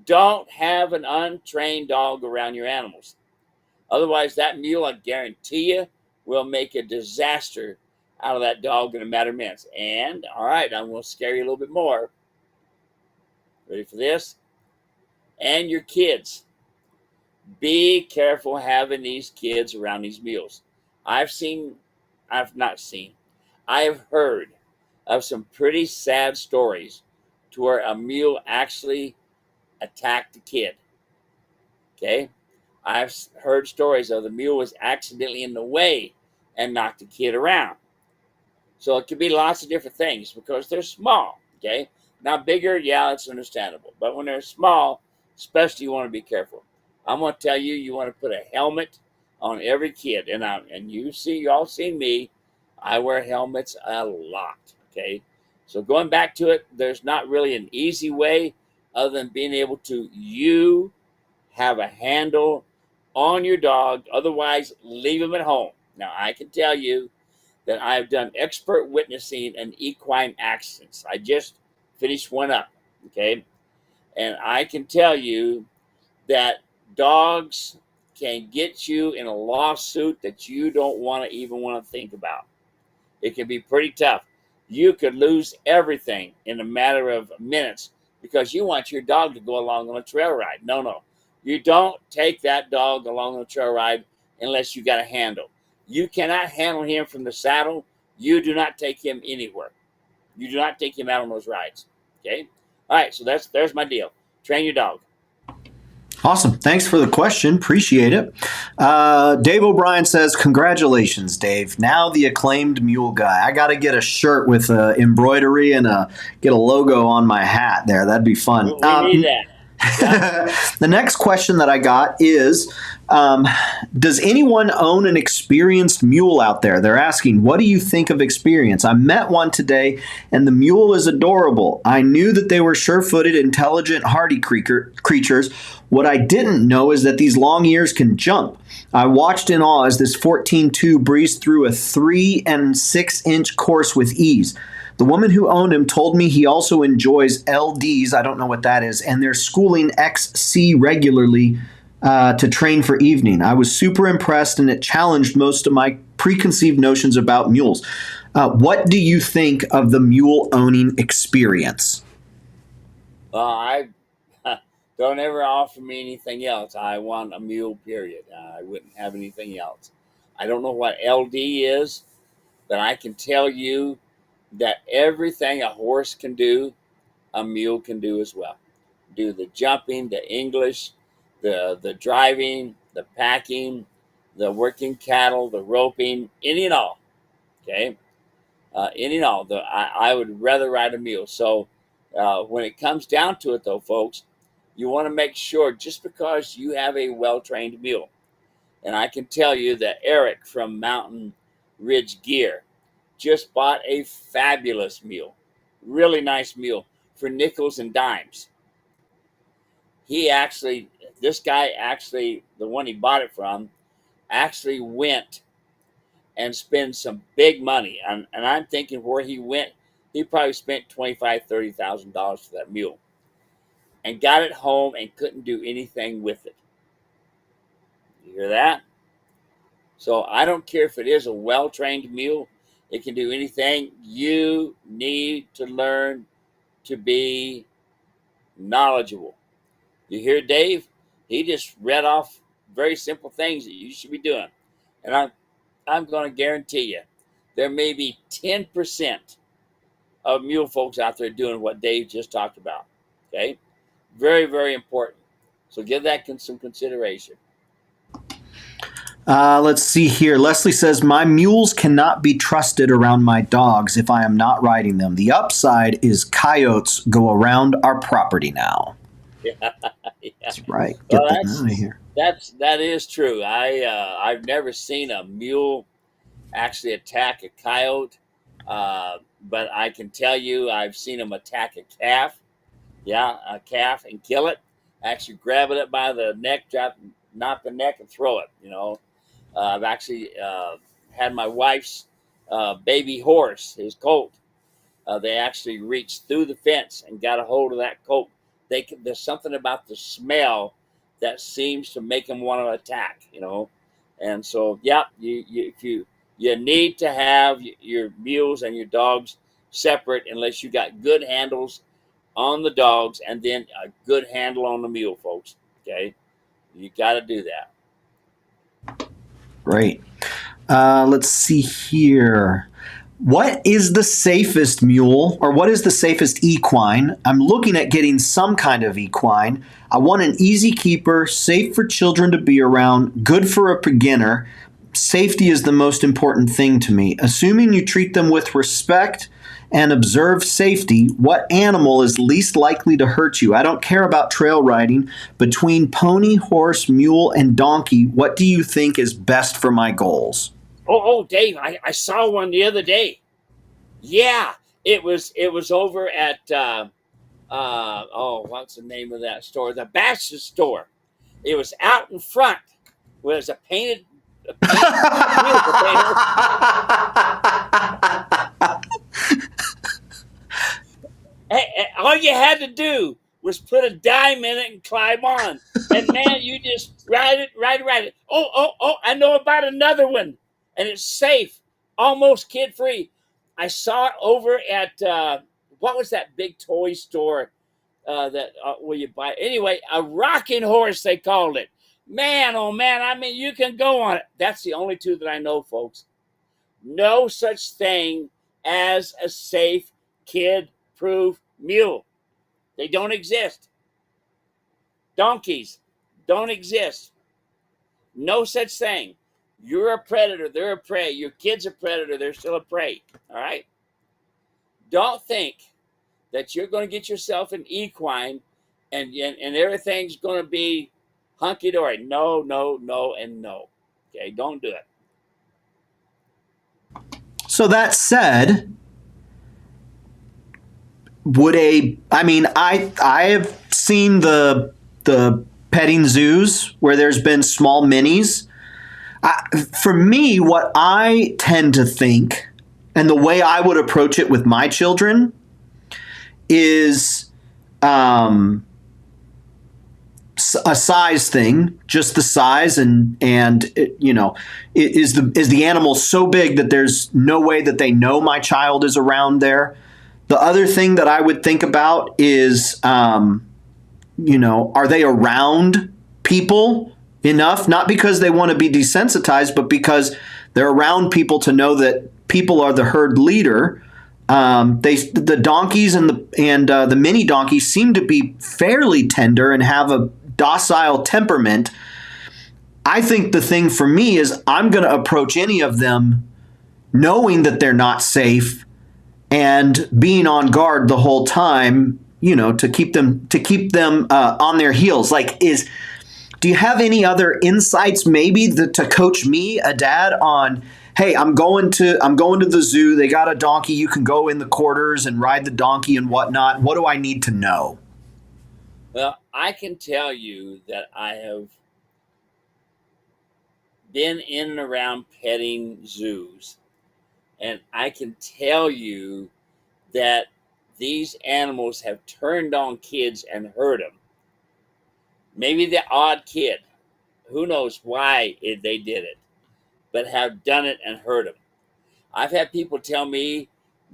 Don't have an untrained dog around your animals. Otherwise, that mule, I guarantee you, will make a disaster out of that dog in a matter of minutes. And, all right, I'm going to scare you a little bit more. Ready for this? And your kids. Be careful having these kids around these mules. I have heard of some pretty sad stories to where a mule actually attacked a kid. Okay? I've heard stories of the mule was accidentally in the way and knocked the kid around. So it could be lots of different things because they're small. Okay? Now bigger, yeah, it's understandable. But when they're small, especially, you want to be careful. I'm going to tell you, you want to put a helmet on every kid. And y'all seen me. I wear helmets a lot. Okay? So going back to it, there's not really an easy way other than being able to have a handle on your dog. Otherwise, leave him at home. Now, I can tell you that I've done expert witnessing in equine accidents. I just finished one up, okay? And I can tell you that dogs can get you in a lawsuit that you don't even want to think about. It can be pretty tough. You could lose everything in a matter of minutes because you want your dog to go along on a trail ride. No. You don't take that dog along on a trail ride unless you got a handle. You cannot handle him from the saddle You do not take him anywhere. You do not take him out on those rides. Okay. All right. So there's my deal. Train your dog. Awesome. Thanks for the question. Appreciate it. Dave O'Brien says, congratulations, Dave. Now the acclaimed mule guy. I got to get a shirt with embroidery and get a logo on my hat there. That'd be fun. We need that. Yeah. The next question that I got is, does anyone own an experienced mule out there? They're asking, what do you think of experience? I met one today, and the mule is adorable. I knew that they were sure-footed, intelligent, hardy creatures. What I didn't know is that these long ears can jump. I watched in awe as this 14-2 breezed through a 3 and 6-inch course with ease. The woman who owned him told me he also enjoys LDs, I don't know what that is, and they're schooling XC regularly to train for evening. I was super impressed, and it challenged most of my preconceived notions about mules. What do you think of the mule owning experience? I don't ever offer me anything else. I want a mule, period. I wouldn't have anything else. I don't know what LD is, but I can tell you that everything a horse can do, a mule can do as well. Do the jumping, the English, the driving, the packing, the working cattle, the roping, any and all. Okay, any and all. I would rather ride a mule. So when it comes down to it, though, folks, you want to make sure, just because you have a well-trained mule, and I can tell you that Eric from Mountain Ridge Gear just bought a fabulous mule, really nice mule for nickels and dimes. This guy actually, the one he bought it from, actually went and spent some big money. And I'm thinking where he went, he probably spent $25,000, $30,000 for that mule, and got it home and couldn't do anything with it. You hear that? So I don't care if it is a well-trained mule. It can do anything. You need to learn to be knowledgeable. You hear Dave? He just read off very simple things that you should be doing. And I'm going to guarantee you, there may be 10% of mule folks out there doing what Dave just talked about. Okay? Very, very important. So give that some consideration. Let's see here. Leslie says, my mules cannot be trusted around my dogs if I am not riding them. The upside is coyotes go around our property now. Yeah. That's right. Get Well, that out of here. that is true. I've never seen a mule actually attack a coyote, but I can tell you I've seen them attack a calf. Yeah, a calf, and kill it. Actually grab it up by the neck, knock the neck, and throw it. I've actually had my wife's baby horse, his colt. They actually reached through the fence and got a hold of that colt. There's something about the smell that seems to make them want to attack. And so, yeah, you need to have your mules and your dogs separate unless you got good handles on the dogs and then a good handle on the mule, folks. Okay, you got to do that. Great. Let's see here. What is the safest mule, or what is the safest equine? I'm looking at getting some kind of equine. I want an easy keeper, safe for children to be around, good for a beginner. Safety is the most important thing to me. Assuming you treat them with respect and observe safety, what animal is least likely to hurt you? I don't care about trail riding. Between pony, horse, mule, and donkey, what do you think is best for my goals? Oh, Dave, I saw one the other day. Yeah, it was over at what's the name of that store? The Bash's store. It was out in front. Where there's a painted Hey, all you had to do was put a dime in it and climb on. And man, you just ride it. Oh, I know about another one. And it's safe, almost kid-free. I saw it over at, what was that big toy store where you buy? Anyway, a rocking horse, they called it. Man, oh man, I mean, you can go on it. That's the only two that I know, folks. No such thing as a safe, kid-proof mule. They don't exist. Donkeys don't exist. No such thing. You're a predator, they're a prey. Your kid's a predator, they're still a prey. All right? Don't think that you're going to get yourself an equine and everything's going to be hunky-dory. No, no, no, and no. Okay, don't do it. So that said, I have seen the petting zoos where there's been small minis. For me, what I tend to think, and the way I would approach it with my children, is a size thing, just the size, and is the animal so big that there's no way that they know my child is around there. The other thing that I would think about is, are they around people enough? Not because they want to be desensitized, but because they're around people to know that people are the herd leader. The donkeys and the mini donkeys seem to be fairly tender and have a docile temperament. I think the thing for me is I'm going to approach any of them knowing that they're not safe and being on guard the whole time, to keep them on their heels. Do you have any insights maybe to coach me, a dad, on, hey, I'm going to the zoo. They got a donkey. You can go in the quarters and ride the donkey and whatnot. What do I need to know? Well, I can tell you that I have been in and around petting zoos, and I can tell you that these animals have turned on kids and hurt them. Maybe the odd kid, who knows why they did it, but have done it and hurt them. I've had people tell me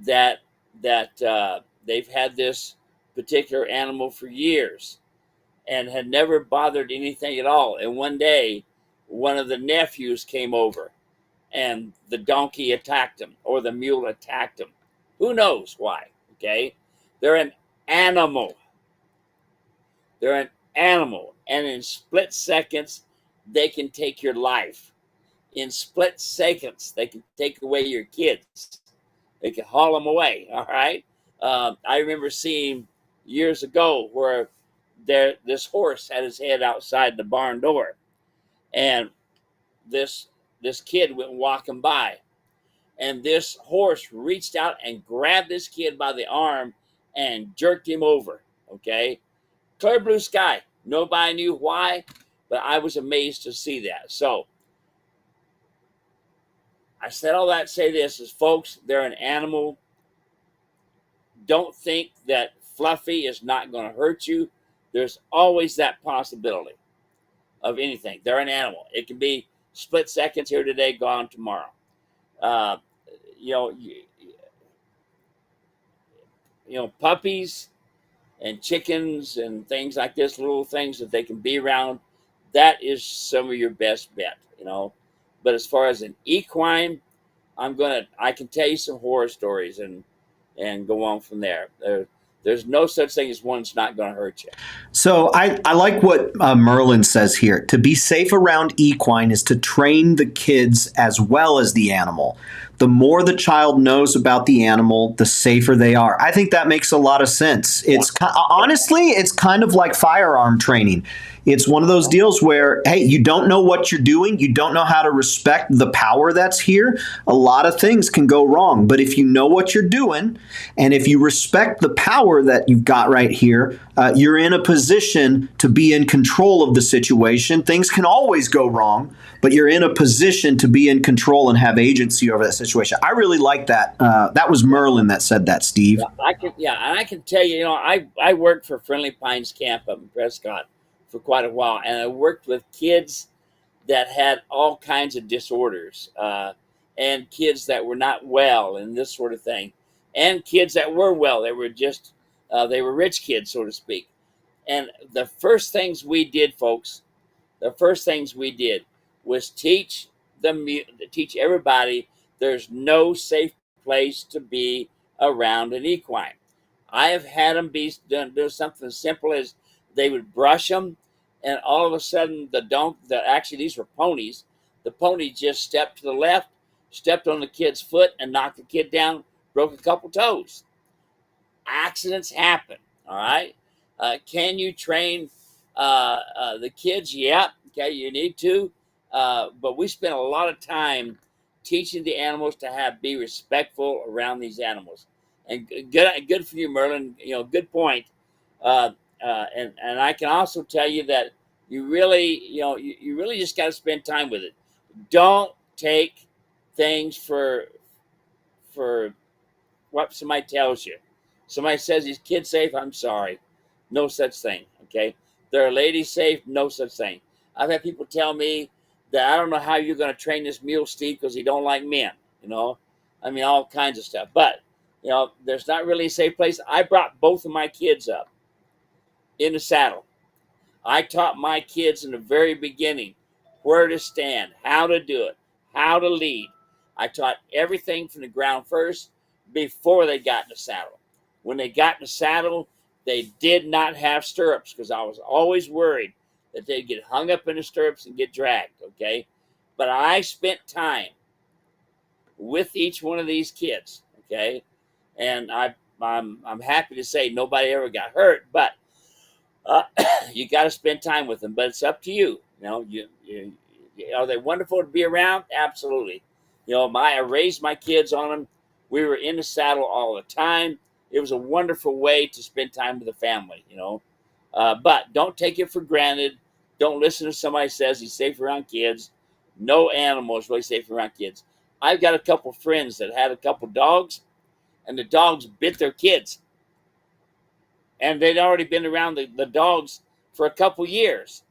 that they've had this particular animal for years and had never bothered anything at all. And one day, one of the nephews came over and the donkey attacked him or the mule attacked him. Who knows why? Okay, they're an animal. They're an animal, and in split seconds, they can take your life. In split seconds, they can take away your kids. They can haul them away. All right. I remember seeing years ago where this horse had his head outside the barn door, and this kid went walking by, and this horse reached out and grabbed this kid by the arm and jerked him over. Okay, clear blue sky. Nobody knew why, but I was amazed to see that. So I said all that to say this is, folks, they're an animal. Don't think that Fluffy is not going to hurt you. There's always that possibility of anything. They're an animal. It can be split seconds here today, gone tomorrow. Puppies and chickens and things like this, little things that they can be around, that is some of your best bet, But as far as an equine, I can tell you some horror stories and go on from there. There's no such thing as one's not going to hurt you. So I like what Merlin says here. To be safe around equine is to train the kids as well as the animal. The more the child knows about the animal, the safer they are. I think that makes a lot of sense. Honestly, it's kind of like firearm training. It's one of those deals where, hey, you don't know what you're doing. You don't know how to respect the power that's here. A lot of things can go wrong. But if you know what you're doing, and if you respect the power that you've got right here, you're in a position to be in control of the situation. Things can always go wrong, but you're in a position to be in control and have agency over that situation. I really like that. That was Merlin that said that, Steve. And I can tell you, I worked for Friendly Pines Camp up in Prescott for quite a while, and I worked with kids that had all kinds of disorders, and kids that were not well and this sort of thing, and kids that were well. They were just they were rich kids, so to speak. And the first things we did, folks, was teach everybody There's no safe place to be around an equine. I have had them do something as simple as they would brush them, and all of a sudden actually these were ponies. The pony just stepped to the left, stepped on the kid's foot, and knocked the kid down, broke a couple toes. Accidents happen. All right. Can you train the kids? Yeah. Okay. You need to. But we spend a lot of time teaching the animals to be respectful around these animals. And good for you, Merlin. Good point. And I can also tell you that you really, you really just got to spend time with it. Don't take things for what somebody tells you. Somebody says his kid's safe, I'm sorry. No such thing. Okay. Their lady's safe, no such thing. I've had people tell me that I don't know how you're going to train this mule, Steve, because he don't like men. I mean, all kinds of stuff. But there's not really a safe place. I brought both of my kids up in the saddle. I taught my kids in the very beginning where to stand, how to do it, how to lead. I taught everything from the ground first before they got in the saddle. When they got in the saddle, they did not have stirrups because I was always worried that they'd get hung up in the stirrups and get dragged, okay? But I spent time with each one of these kids, okay? And I'm happy to say nobody ever got hurt, but you got to spend time with them. But it's up to you. Are they wonderful to be around? Absolutely. I raised my kids on them. We were in the saddle all the time. It was a wonderful way to spend time with the family, but don't take it for granted. Don't listen to somebody says he's safe around kids. No animal is really safe around kids. I've got a couple friends that had a couple dogs, and the dogs bit their kids. And they'd already been around the dogs for a couple years.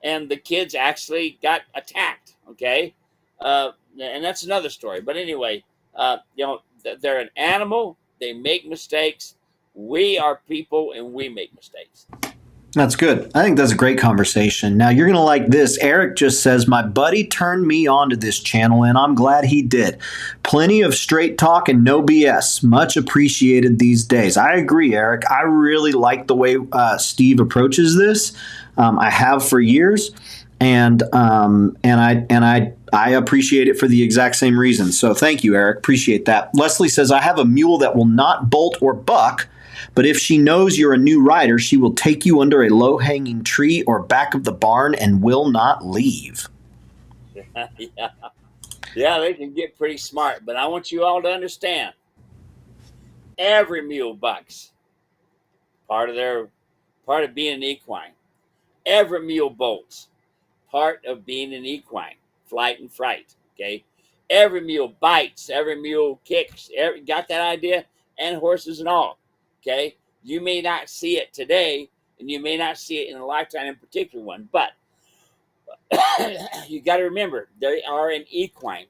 And the kids actually got attacked, okay? And that's another story. But anyway, they're an animal. They make mistakes. We are people, and we make mistakes. That's good. I think that's a great conversation. Now, you're going to like this. Eric just says, my buddy turned me on to this channel, and I'm glad he did. Plenty of straight talk and no BS. Much appreciated these days. I agree, Eric. I really like the way Steve approaches this. I have for years, and I appreciate it for the exact same reason. So thank you, Eric. Appreciate that. Leslie says, I have a mule that will not bolt or buck, but if she knows you're a new rider, she will take you under a low-hanging tree or back of the barn and will not leave. Yeah, they can get pretty smart, but I want you all to understand, every mule bucks. Part of being an equine. Every mule bolts. Part of being an equine. Flight and fright. Okay. Every mule bites. Every mule kicks. Got that idea? And horses and all. Okay. You may not see it today, and you may not see it in a lifetime in particular one, but you got to remember they are an equine,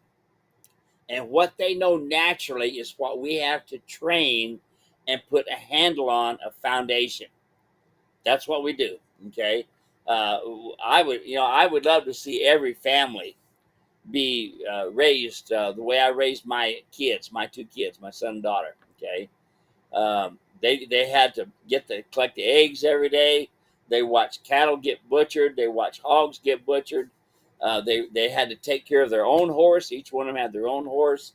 and what they know naturally is what we have to train and put a handle on, a foundation. That's what we do. Okay. I would love to see every family be raised the way I raised my kids, my two kids, my son and daughter. Okay. They had to collect the eggs every day. They watched cattle get butchered. They watched hogs get butchered. They had to take care of their own horse. Each one of them had their own horse.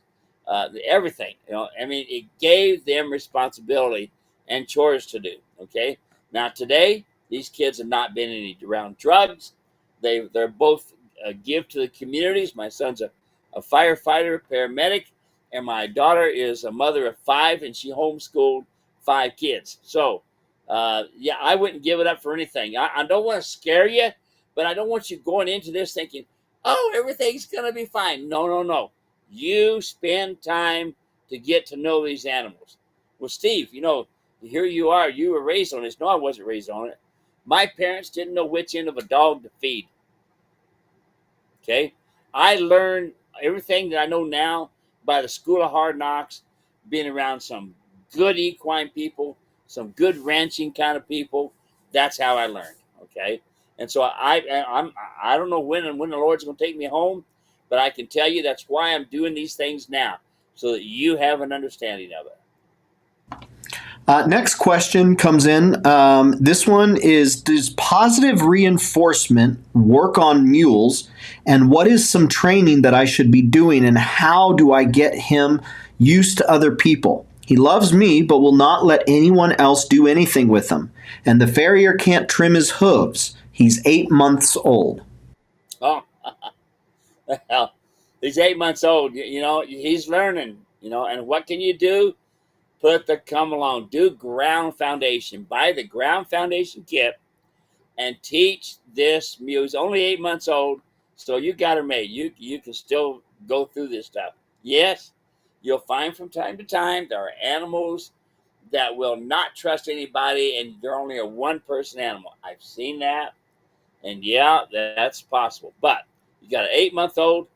Everything. I mean, it gave them responsibility and chores to do. Okay. Now today, these kids have not been around drugs. They're both give to the communities. My son's a firefighter, paramedic, and my daughter is a mother of 5, and she homeschooled 5 kids. So, yeah, I wouldn't give it up for anything. I don't want to scare you, but I don't want you going into this thinking, oh, everything's going to be fine. No. You spend time to get to know these animals. Well, Steve, here you are. You were raised on this. No, I wasn't raised on it. My parents didn't know which end of a dog to feed. Okay? I learned everything that I know now by the School of Hard Knocks, being around some good equine people, some good ranching kind of people. That's how I learned. Okay? And so I don't know when the Lord's going to take me home, But I can tell you that's why I'm doing these things now, so that you have an understanding of it. Next question comes in. This one is, does positive reinforcement work on mules? And what is some training that I should be doing? And how do I get him used to other people? He loves me, but will not let anyone else do anything with him. And the farrier can't trim his hooves. He's 8 months old. Oh, well, he's 8 months old. He's learning, and what can you do? Put the come along, do ground foundation, buy the ground foundation kit, and teach this mule. He's only 8 months old, so you got her made. You can still go through this stuff. Yes, you'll find from time to time there are animals that will not trust anybody, and they're only a one-person animal. I've seen that, and yeah, that's possible. But you got an 8-month-old.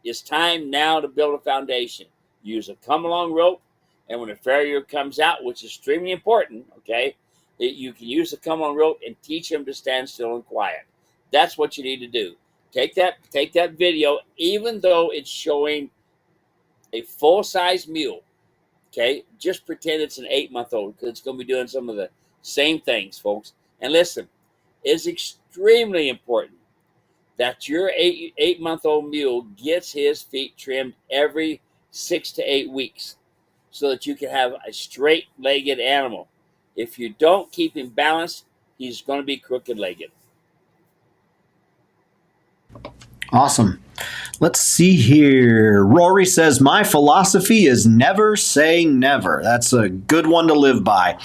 It's time now to build a foundation. Use a come-along rope. And when a farrier comes out, which is extremely important, okay, you can use the come-on rope and teach him to stand still and quiet. That's what you need to do. Take that video, even though it's showing a full-size mule, okay, just pretend it's an 8-month-old, because it's going to be doing some of the same things, folks. And listen, it's extremely important that your 8-month-old mule gets his feet trimmed every 6 to 8 weeks, so that you can have a straight-legged animal. If you don't keep him balanced, he's going to be crooked-legged. Awesome. Let's see here. Rory says, my philosophy is never say never. That's a good one to live by.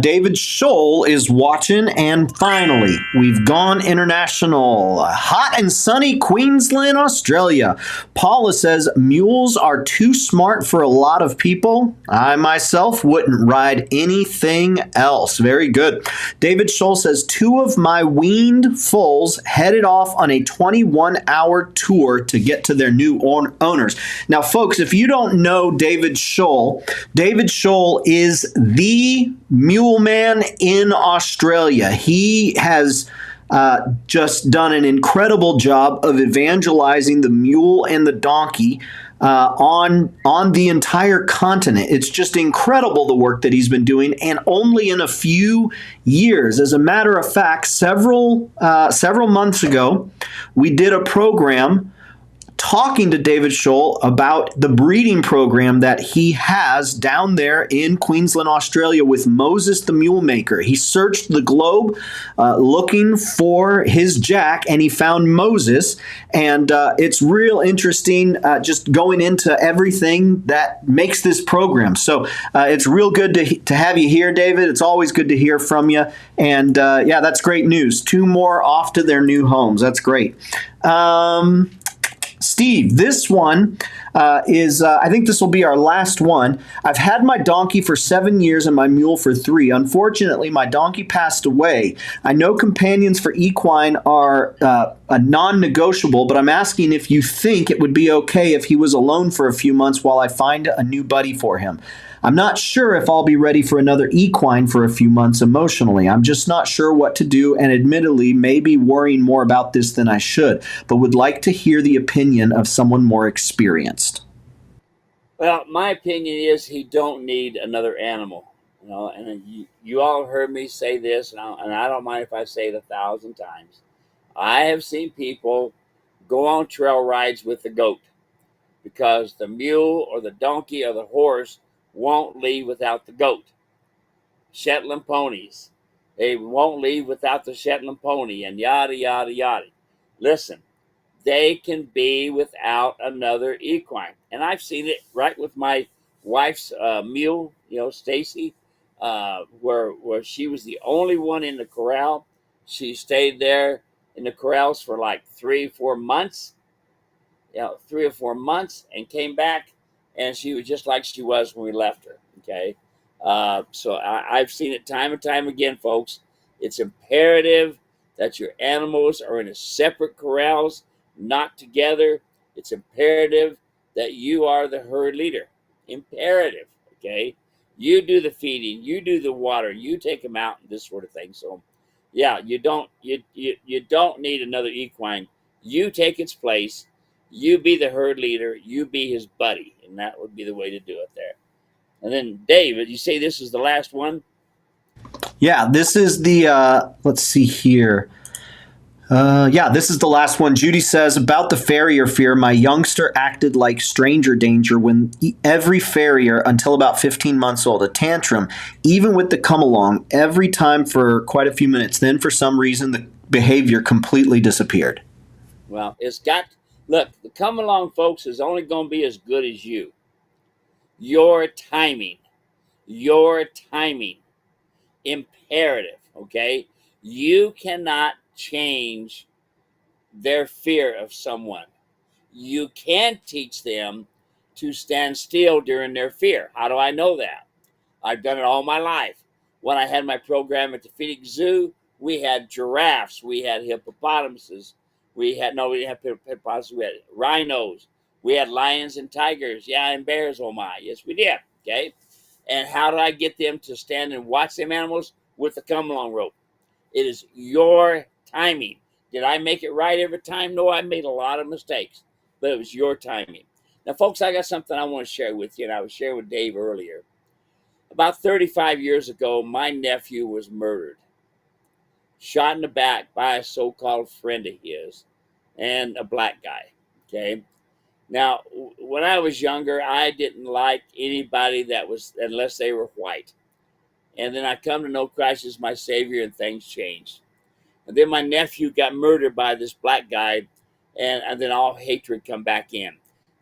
David Scholl is watching, and finally, we've gone international. Hot and sunny Queensland, Australia. Paula says, mules are too smart for a lot of people. I myself wouldn't ride anything else. Very good. David Scholl says, 2 of my weaned foals headed off on a 21-hour tour to get to their new owners. Now, folks, if you don't know David Scholl is the mule man in Australia. He has just done an incredible job of evangelizing the mule and the donkey on the entire continent. It's just incredible the work that he's been doing, and only in a few years. As a matter of fact, several months ago, we did a program talking to David Scholl about the breeding program that he has down there in Queensland, Australia with Moses the Mule Maker. He searched the globe looking for his Jack, and he found Moses. And it's real interesting just going into everything that makes this program. So it's real good to have you here, David. It's always good to hear from you. And yeah, that's great news. 2 more off to their new homes. That's great. Steve, this one is, I think this will be our last one. I've had my donkey for 7 years and my mule for 3. Unfortunately, my donkey passed away. I know companions for equine are a non-negotiable, but I'm asking if you think it would be okay if he was alone for a few months while I find a new buddy for him. I'm not sure if I'll be ready for another equine for a few months emotionally. I'm just not sure what to do, and admittedly may be worrying more about this than I should, but would like to hear the opinion of someone more experienced. Well, my opinion is he don't need another animal. And you all heard me say this, and I don't mind if I say it 1,000 times. I have seen people go on trail rides with the goat because the mule or the donkey or the horse won't leave without the goat. Shetland ponies, they won't leave without the Shetland pony, and yada, yada, yada. Listen, they can be without another equine. And I've seen it right with my wife's mule, Stacy, where she was the only one in the corral. She stayed there in the corrals for like 3-4 months, 3 or 4 months, and came back, and she was just like she was when we left her. Okay, so I've seen it time and time again, folks. It's imperative that your animals are in a separate corrals, not together. It's imperative that you are the herd leader. Imperative. Okay, you do the feeding, you do the water, you take them out, and this sort of thing. So, yeah, you don't need another equine. You take its place. You be the herd leader. You be his buddy, and that would be the way to do it there. And then, Dave, did you say this is the last one? Yeah, this is the, let's see here. Yeah, this is the last one. Judy says, about the farrier fear, my youngster acted like stranger danger when every farrier, until about 15 months old, a tantrum, even with the come along, every time for quite a few minutes. Then for some reason, the behavior completely disappeared. Well, look, the come along, folks, is only going to be as good as you. Your timing, imperative, okay? You cannot change their fear of someone. You can teach them to stand still during their fear. How do I know that? I've done it all my life. When I had my program at the Phoenix Zoo, we had giraffes, we had hippopotamuses, we didn't have hippopotamuses, we had rhinos, we had lions and tigers, yeah, and bears, oh my, yes we did, okay? And how did I get them to stand and watch them animals? With the come along rope. It is your timing. Did I make it right every time? No, I made a lot of mistakes, but it was your timing. Now, folks, I got something I want to share with you, and I was sharing with Dave earlier. About 35 years ago, my nephew was murdered, shot in the back by a so-called friend of his, and a black guy, okay? Now, when I was younger, I didn't like anybody unless they were white. And then I come to know Christ as my Savior, and things changed. And then my nephew got murdered by this black guy, and then all hatred come back in.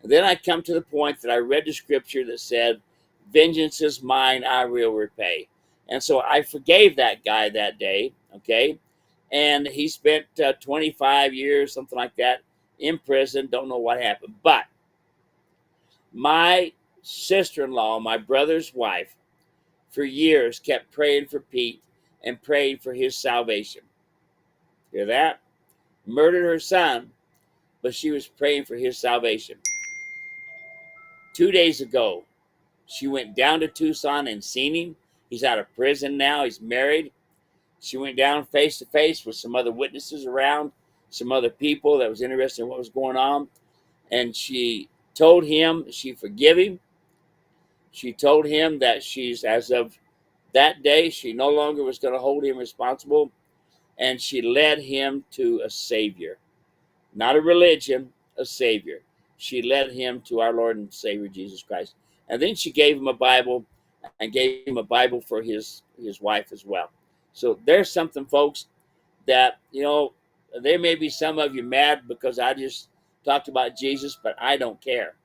And then I come to the point that I read the scripture that said, vengeance is mine, I will repay. And so I forgave that guy that day, okay? And he spent 25 years, something like that, in prison. Don't know what happened. But my sister-in-law, my brother's wife, for years kept praying for Pete and praying for his salvation. Hear that? Murdered her son, but she was praying for his salvation. 2 days ago, she went down to Tucson and seen him. He's out of prison now. He's married. She went down face to face with some other witnesses around, some other people that was interested in what was going on. And she told him she forgive him. She told him that as of that day, she no longer was going to hold him responsible. And she led him to a Savior. Not a religion, a Savior. She led him to our Lord and Savior, Jesus Christ. And then she gave him a Bible, and gave him a Bible for his wife as well. So there's something, folks, that, there may be some of you mad because I just talked about Jesus, but I don't care.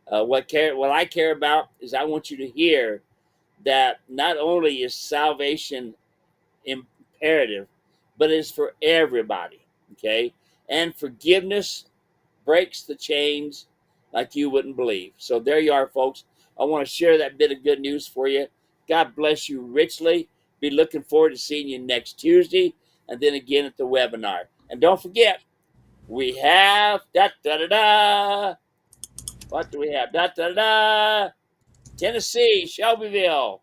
What I care about is I want you to hear that not only is salvation imperative, but it's for everybody, okay? And forgiveness breaks the chains like you wouldn't believe. So there you are, folks. I want to share that bit of good news for you. God bless you richly. Be looking forward to seeing you next Tuesday, and then again at the webinar. And don't forget, we have what do we have? Tennessee, Shelbyville.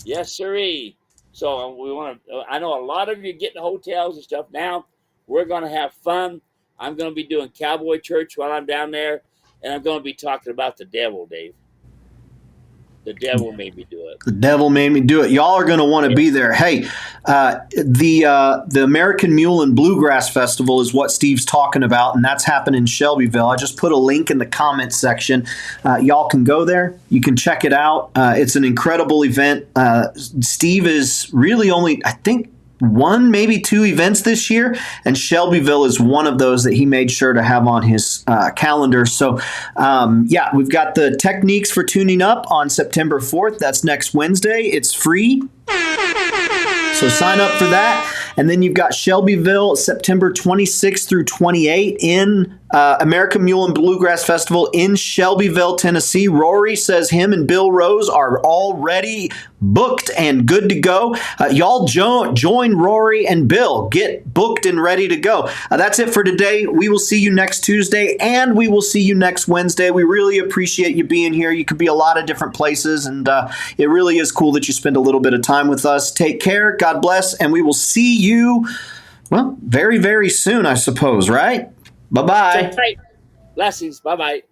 Yes, sirree. So we want to. I know a lot of you getting hotels and stuff now. We're going to have fun. I'm going to be doing cowboy church while I'm down there, and I'm going to be talking about the devil, Dave. The devil made me do it. The devil made me do it. Y'all are going to want to be there. Hey, the American Mule and Bluegrass Festival is what Steve's talking about, and that's happening in Shelbyville. I just put a link in the comments section. Y'all can go there. You can check it out. It's an incredible event. Steve is really only, I think, one, maybe two events this year, and Shelbyville is one of those that he made sure to have on his calendar. So, we've got the techniques for tuning up on September 4th. That's next Wednesday. It's free. So sign up for that. And then you've got Shelbyville, September 26th through 28 in American Mule and Bluegrass Festival in Shelbyville, Tennessee. Rory says him and Bill Rose are already booked and good to go. Y'all join Rory and Bill. Get booked and ready to go. That's it for today. We will see you next Tuesday, and we will see you next Wednesday. We really appreciate you being here. You could be a lot of different places, and it really is cool that you spend a little bit of time with us. Take care. God bless, and we will see you, well, very, very soon, I suppose, right? Bye-bye. Blessings. Bye bye.